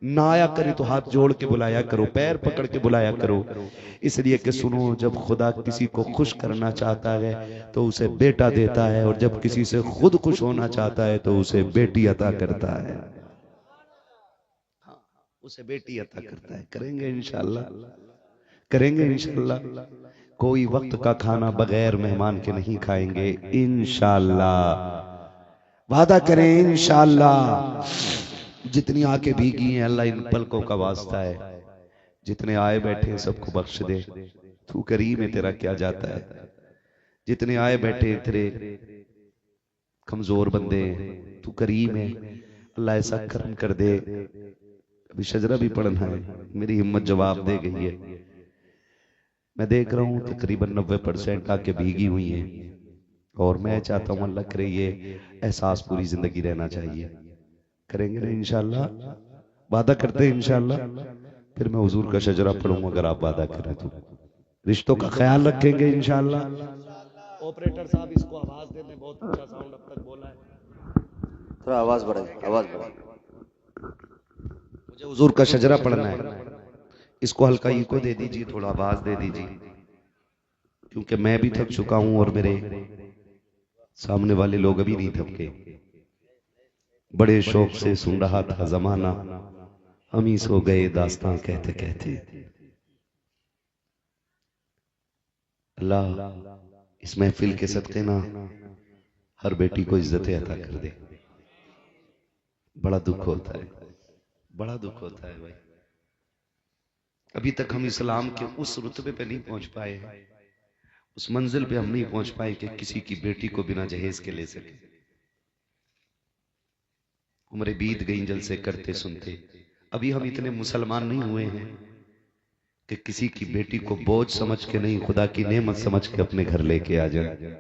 ना आया करे तो हाथ जोड़ के बुलाया करो, पैर पकड़ के बुलाया करो, इसलिए कि सुनो जब खुदा किसी को खुश करना चाहता है तो उसे बेटा देता है, और जब किसी से खुद खुश होना चाहता है तो उसे बेटी अता करता है। उसे बेटी अता करता है। करेंगे इंशाअल्लाह, करेंगे इंशाअल्लाह। कोई वक्त का खाना बगैर मेहमान के नहीं खाएंगे इंशाअल्लाह। वादा करें इंशाअल्लाह। जितनी आंखें भीगी हैं अल्लाह इन पलकों का वास्ता है, जितने आए बैठे हैं सबको बख्श दे, तू करीम है तेरा क्या जाता है। जितने आए बैठे तेरे कमजोर बंदे हैं, तू करीम है, अल्लाह ऐसा करम कर दे। अभी शजरा भी पढ़ना है, मेरी हिम्मत जवाब दे गई है। मैं देख रहा हूं तकरीबन 90% आके भीगी हुई हैं, और मैं चाहता हूं अल्लाह करे ये एहसास पूरी जिंदगी रहना चाहिए। करेंगे ना इंशाअल्लाह, वादा करते हैं इंशाअल्लाह। फिर मैं हुजूर का शजरा पढ़ूंगा अगर आप वादा करें तो। रिश्तों का ख्याल रखेंगे इंशाअल्लाह। ऑपरेटर साहब इसको आवाज दे दें, बहुत अच्छा साउंड अब तक बोला है, थोड़ा आवाज बढ़ाइए, आवाज बढ़ाइए। मुझे हुजूर का शजरा पढ़ना है, इसको हल्का इको दे दीजिए, थोड़ा आवाज दे दीजिए, क्योंकि मैं भी थक चुका हूं और मेरे सामने वाले लोग अभी नहीं थके। बड़े शौक से सुन रहा था जमाना, हम ही सो गए दास्तां कहते कहते। अल्लाह इस महफिल के सदके ना हर बेटी को इज्जत अता कर दे। बड़ा दुख होता है, बड़ा दुख होता है भाई। अभी तक हम इस्लाम के उस रुतबे पे नहीं पहुंच पाए हैं, उस मंजिल पे हम नहीं पहुंच पाए कि किसी की बेटी को बिना जहेज के ले सके। उम्र बीत गई जलसे करते सुनते, अभी हम इतने मुसलमान नहीं हुए हैं कि किसी की बेटी को बोझ समझ के नहीं, खुदा की नेमत समझ के अपने घर लेके आ जाए।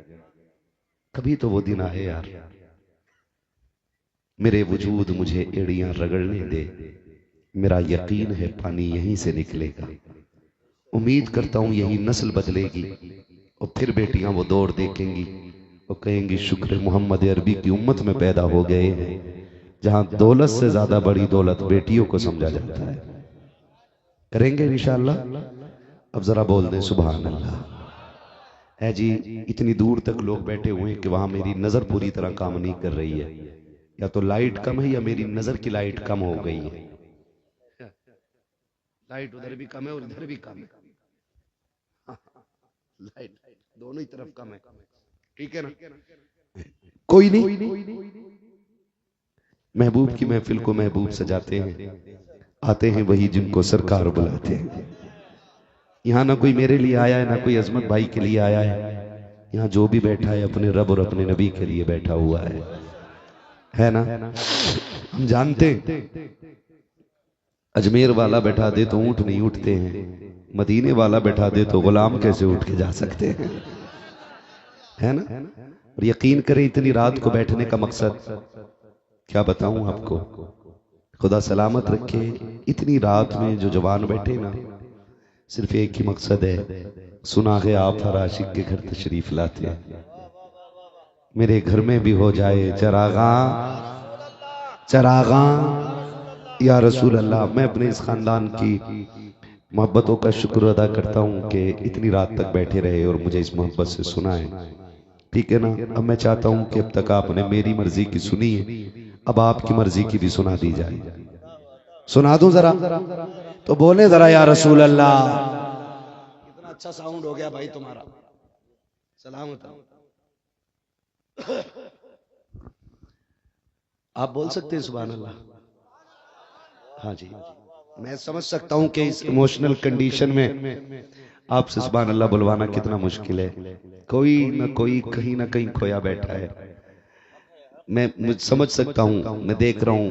कभी तो वो दिन आए यार, मेरे वजूद मुझे एड़ियां रगड़ने दे, मेरा यकीन है पानी यहीं से निकलेगा। उम्मीद करता हूं यही नस्ल बदलेगी और फिर बेटियां वो दौड़ देखेंगी और कहेंगी शुक्र मोहम्मद अरबी की उम्मत में पैदा हो गए हैं, जहां दौलत से ज्यादा बड़ी दौलत बेटियों को समझा जाता है। करेंगे इंशाअल्लाह। अब जरा बोल दें सुभान अल्लाह। है जी, इतनी दूर तक लोग बैठे हुए हैं कि वहां मेरी नजर पूरी तरह काम नहीं कर रही है, या तो लाइट कम है या मेरी नजर की लाइट कम हो गई है। लाइट उधर भी कम है और इधर भी कम है, लाइट दोनों ही तरफ कम है, ठीक है ना। कोई नहीं, महबूब की महफिल को महबूब सजाते हैं, आते हैं वही जिनको सरकार बुलाते हैं। यहाँ ना कोई मेरे लिए आया है, ना कोई अजमत भाई के लिए आया है, यहाँ जो भी बैठा है अपने रब और अपने नबी के लिए बैठा हुआ है ना। हम जानते अजमेर वाला बैठा दे तो ऊंट नहीं उठते हैं, मदीने वाला बैठा दे तो गुलाम कैसे उठ के जा सकते हैं, है ना। और यकीन करें इतनी रात को बैठने का मकसद क्या बताऊं आपको, खुदा सलामत रखे। इतनी रात में जो जवान बैठे ना, सिर्फ एक ही मकसद है, सुना है आप हर आशिक के घर तशरीफ लाते हैं, मेरे घर में भी हो जाए चरागा चरागा या रसूल अल्लाह। मैं अपने इस खानदान की मोहब्बतों का शुक्र अदा करता हूँ कि इतनी रात तक बैठे रहे और मुझे इस मोहब्बत से सुना है, ठीक है ना। अब मैं चाहता हूँ कि अब तक आपने मेरी मर्जी की सुनी है, अब आपकी मर्जी की भी सुना दी जाए। सुना दूं जरा, तो बोले जरा या रसूल अल्लाह। कितना अच्छा साउंड हो गया भाई तुम्हारा, सलामत। आप बोल सकते हैं सुभान अल्लाह? हाँ जी, मैं समझ सकता हूं कि इस इमोशनल कंडीशन में आपसे सुभान अल्लाह बुलवाना कितना मुश्किल है। कोई ना कोई कहीं ना कहीं खोया बैठा है। मैं समझ सकता हूं, मैं देख रहा हूं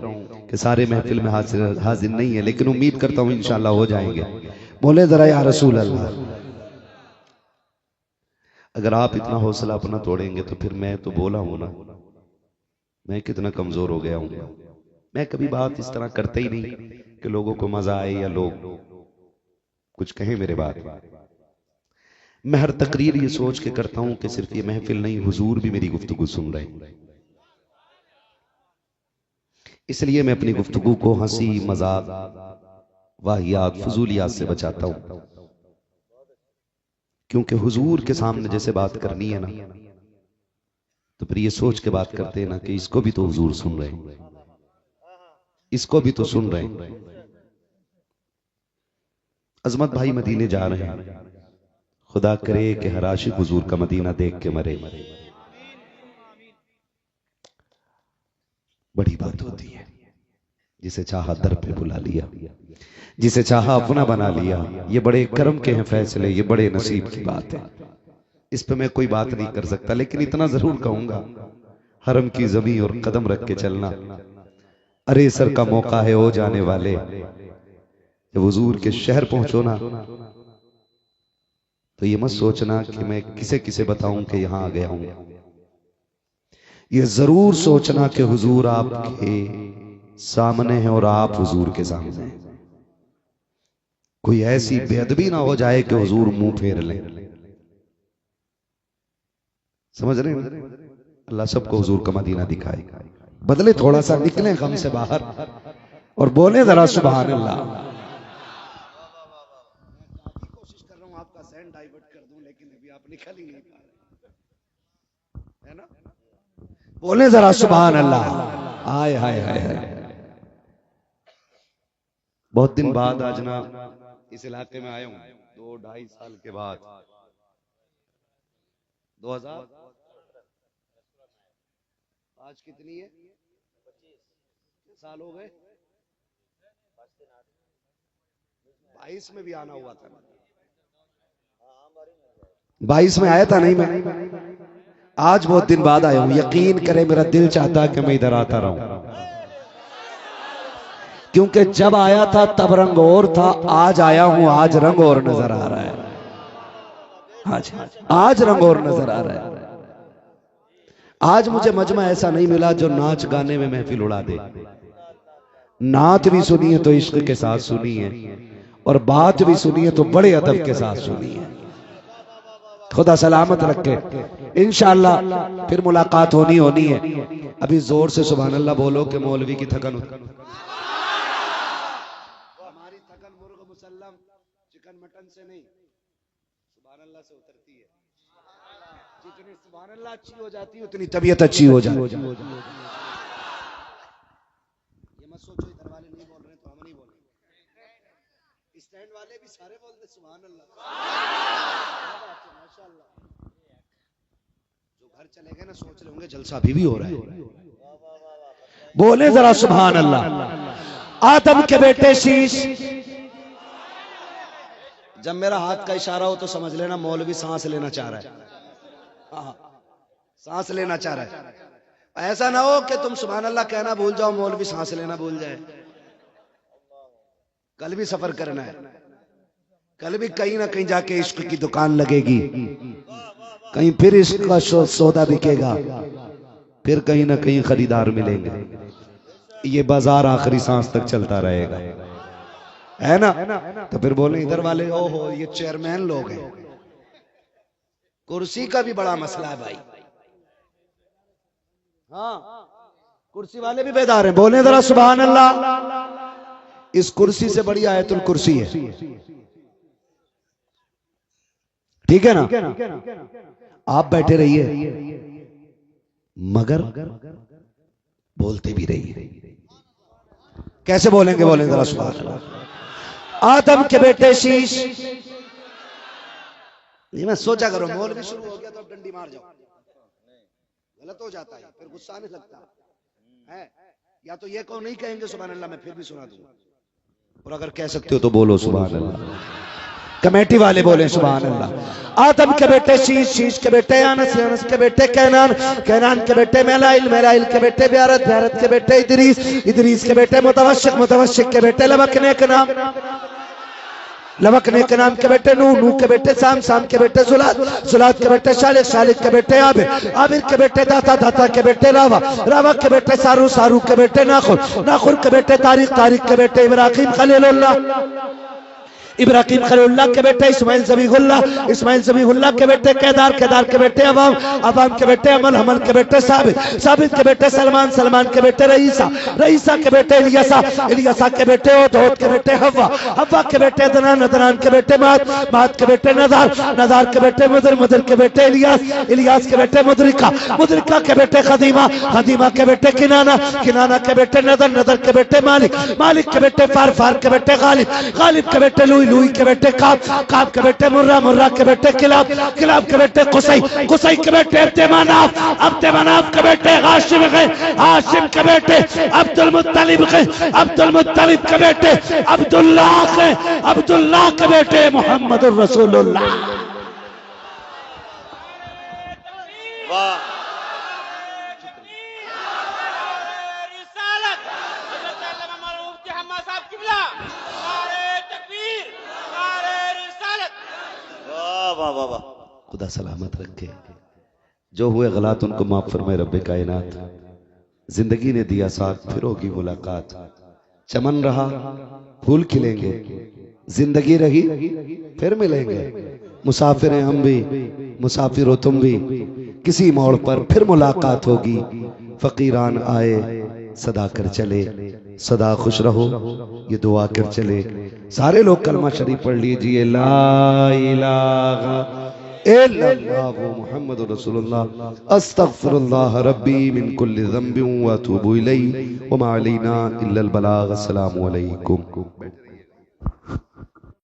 कि सारे महफिल में हाजिर नहीं है, लेकिन उम्मीद करता हूं इंशाल्लाह हो जाएंगे। बोले जरा या रसूल अल्लाह। अगर आप इतना हौसला अपना तोड़ेंगे तो फिर मैं तो बोला हूं ना, मैं कितना कमजोर हो गया हूं। मैं कभी बात इस तरह करता ही नहीं कि लोगों को मजा आए या लोग कुछ कहें मेरे बात। मैं हर तकरीर ये सोच के करता हूं कि सिर्फ ये महफिल नहीं, हुजूर भी मेरी गुफ्तगू सुन रहे हैं। इसलिए मैं अपनी गुफ्तगू को हंसी, मजाक, वाहियात, फजूलियात से बचाता हूं, क्योंकि हुजूर के सामने जैसे बात करनी है ना, तो फिर ये सोच के बात करते हैं ना कि इसको भी तो हुजूर सुन रहे हैं, इसको भी तो सुन रहे हैं। अजमत भाई मदीने जा रहे हैं, खुदा करे कि हर आशिक हुजूर का मदीना देख के मरे। बड़ी बात होती है, जिसे चाहा दर पे बुला लिया, जिसे चाहा अपना बना लिया। ये बड़े कर्म के हैं फैसले, ये बड़े नसीब की बात है। इस पे मैं कोई बात नहीं कर सकता, लेकिन इतना जरूर कहूंगा, हरम की जमीन और कदम रख के चलना। अरे सर का मौका है हो जाने वाले, जब हुजूर के शहर पहुंचो ना, तो ये मत सोचना कि मैं किसे किसे बताऊं कि यहां आ गया हूं। ये जरूर सोचना कि हुजूर आपके सामने है और आप हुजूर के सामने हैं। कोई ऐसी बेअदबी ना हो जाए कि हुजूर मुंह फेर लें। समझ रहे हैं? अल्लाह सबको हुजूर का मदीना दिखाए, बदले थोड़ा सा निकले गम से बाहर और बोले जरा सुभान अल्लाह। कोशिश कर रहा हूं आपका ज़हन डाइवर्ट कर दूं, लेकिन अभी आप निकल ही नहीं पा रहे, है ना? बोले जरा सुभान अल्लाह। हाय हाय हाय हाय। बहुत दिन बाद आज ना इस इलाके में आया हूं, 2-2.5 साल के बाद। 2000 आज कितनी है, 25 साल हो गए। 22 में भी आना हुआ था, 22 में आया था नहीं मैं। आज बहुत दिन बाद आया हूं। यकीन करे मेरा दिल चाहता है कि मैं इधर आता रहूं, क्योंकि जब आया था तब रंग और था, आज आया हूं आज रंग और नजर आ रहा है। आज रंग और नजर आ रहा है। आज मुझे मजमा ऐसा नहीं मिला जो नाच गाने में महफिल उड़ा दे। नात भी सुनी है तो इश्क के साथ सुनी है, और बात भी सुनी है तो बड़े अदब के साथ सुनी है। खुदा सलामत रखे, इंशाअल्लाह फिर मुलाकात होनी है। अभी जोर से सुभान अल्लाह बोलो कि मौलवी की थकन, हमारी थकन मुर्ग मुसल्लम चिकन मटन से नहीं, सुभान अल्लाह से उतरती है। जितनी सुभान अल्लाह अच्छी हो जाती है उतनी तबीयत अच्छी हो जाती है। ये मत सोचो इधर वाले नहीं बोल रहे तो हम नहीं बोल रहे, स्टैंड वाले भी सारे बोलते सुभान अल्लाह। माशाअल्लाह, जो घर चले गए ना सोच रहे होंगे जलसा अभी भी हो रहा है। बोले जरा सुभान अल्लाह। आदम के बेटे शीश, जब मेरा हाथ का इशारा हो तो समझ लेना मौलवी सांस लेना चाह रहा है। सांस लेना चाह रहा है। ऐसा ना हो कि तुम सुभान अल्लाह कहना भूल जाओ, मौलवी सांस लेना भूल जाए। कल भी सफर करना है, कल भी कहीं ना कहीं जाके इश्क की दुकान लगेगी, कहीं फिर इश्क का सौदा बिकेगा, फिर कहीं ना कहीं खरीदार मिलेंगे। ये बाजार आखिरी सांस तक चलता रहेगा, है ना? तो फिर बोले इधर वाले, ओहो ये चेयरमैन लोग हैं, कुर्सी का भी बड़ा मसला है भाई। हाँ, कुर्सी वाले भी बेदार हैं, बोले जरा सुभान अल्लाह। इस कुर्सी से बड़ी आयतुल कुर्सी है, ठीक है ना। आप बैठे रहिए मगर बोलते भी रहिए। कैसे बोलेंगे, बोलें जरा सुभान अल्लाह। आदम के बेटे शीश, नहीं मैं सोचा करो मोल भी शुरू हो गया तो अब डंडी मार जाओ, गलत हो जाता है, फिर गुस्सा नहीं लगता है। या तो ये को नहीं कहेंगे सुभान अल्लाह, मैं फिर भी सुना दूंगा, और अगर कह सकते हो तो बोलो सुभान अल्लाह। कमेटी वाले बोले सुभान अल्लाह। आदम के बेटे शीश, शीश के बेटे अनस, अनस के बेटे कैनान, कैनान के बेटे मेलाइल, मेलाइल के बेटे ब्यारत, ब्यारत के बेटे इदरीस, इदरीस के बेटे मुतवश्शिक, मुतवश्शिक के बेटे लबकने के नाम, लबकने के नाम के बेटे नूह, नूह के बेटे साम, साम के बेटे जुलाद, जुलाद के बेटे शालिक, शालिक के बेटे आबिर, आबिर के बेटे दाता, दाता के बेटे रावा, रावा के बेटे सारू, सारू के बेटे नाखुर, नाखुर के बेटे तारिक, तारिक के बेटे इब्राहिम खलीलुल्लाह, इब्राहिम खलीलुल्लाह के बेटे इस्माइल ज़बीहुल्लाह, इस्माइल ज़बीहुल्लाह के बेटे केदार, केदार के बेटे अवाम, अवाम के बेटे अमल, हमल के बेटे साबित, साबित के बेटे सलमान, सलमान के बेटे रईसा, रईसा के बेटे इलियासा, इलियासा के बेटे ओद, ओद के बेटे हव्वा, हव्वा के बेटे दनान, दनान के बेटे मात, मात के बेटे नदार, नदार के बेटे मुदर, मुदर के बेटे इलियास, इलियास के बेटे मुदरिका, मुदरिका के बेटे खदीमा, खदीमा के बेटे किनाना, किनाना के बेटे नदर, नदर के बेटे मालिक, मालिक के बेटे फार, फार के बेटे गालिब, गालिब के बेटे लुई, लुई के बेटे काब, काब के बेटे मुर्रा, मुर्रा के बेटे किलाब, किलाब के बेटे कुसै, कुसै के बेटे अब्दे मनाफ, अब्दे मनाफ के बेटे हाशिम गए, हाशिम के बेटे अब्दुल मुत्तलिब गए, अब्दुल मुत्तलिब के बेटे अब्दुल्लाह गए, अब्दुल्लाह के बेटे मोहम्मद रसूलुल्लाह। वाह, वाह वाह वाह। खुदा सलामत रखे, जो हुए गलत उनको माफ फरमाए रब्बे कायनात। जिंदगी ने दिया साथ, फिर होगी मुलाकात, चमन रहा फूल खिलेंगे, जिंदगी रही फिर मिलेंगे। मुसाफिर हैं हम भी, मुसाफिर हो तुम भी, किसी मोड़ पर फिर मुलाकात होगी। फकीरान आए सदा कर चले, सदा खुश रहो ये दुआ कर चले। सारे लोग कलमा शरीफ पढ़ लीजिए, ला इलाहा इल्लल्लाहु मुहम्मदुर रसूलुल्लाह, अस्तगफिरुल्लाह रब्बी मिन कुल्लि ज़ंबिन व अतूबु इलैहि व मा अलैना इल्लल बलाग। अस्सलामु अलैकुम।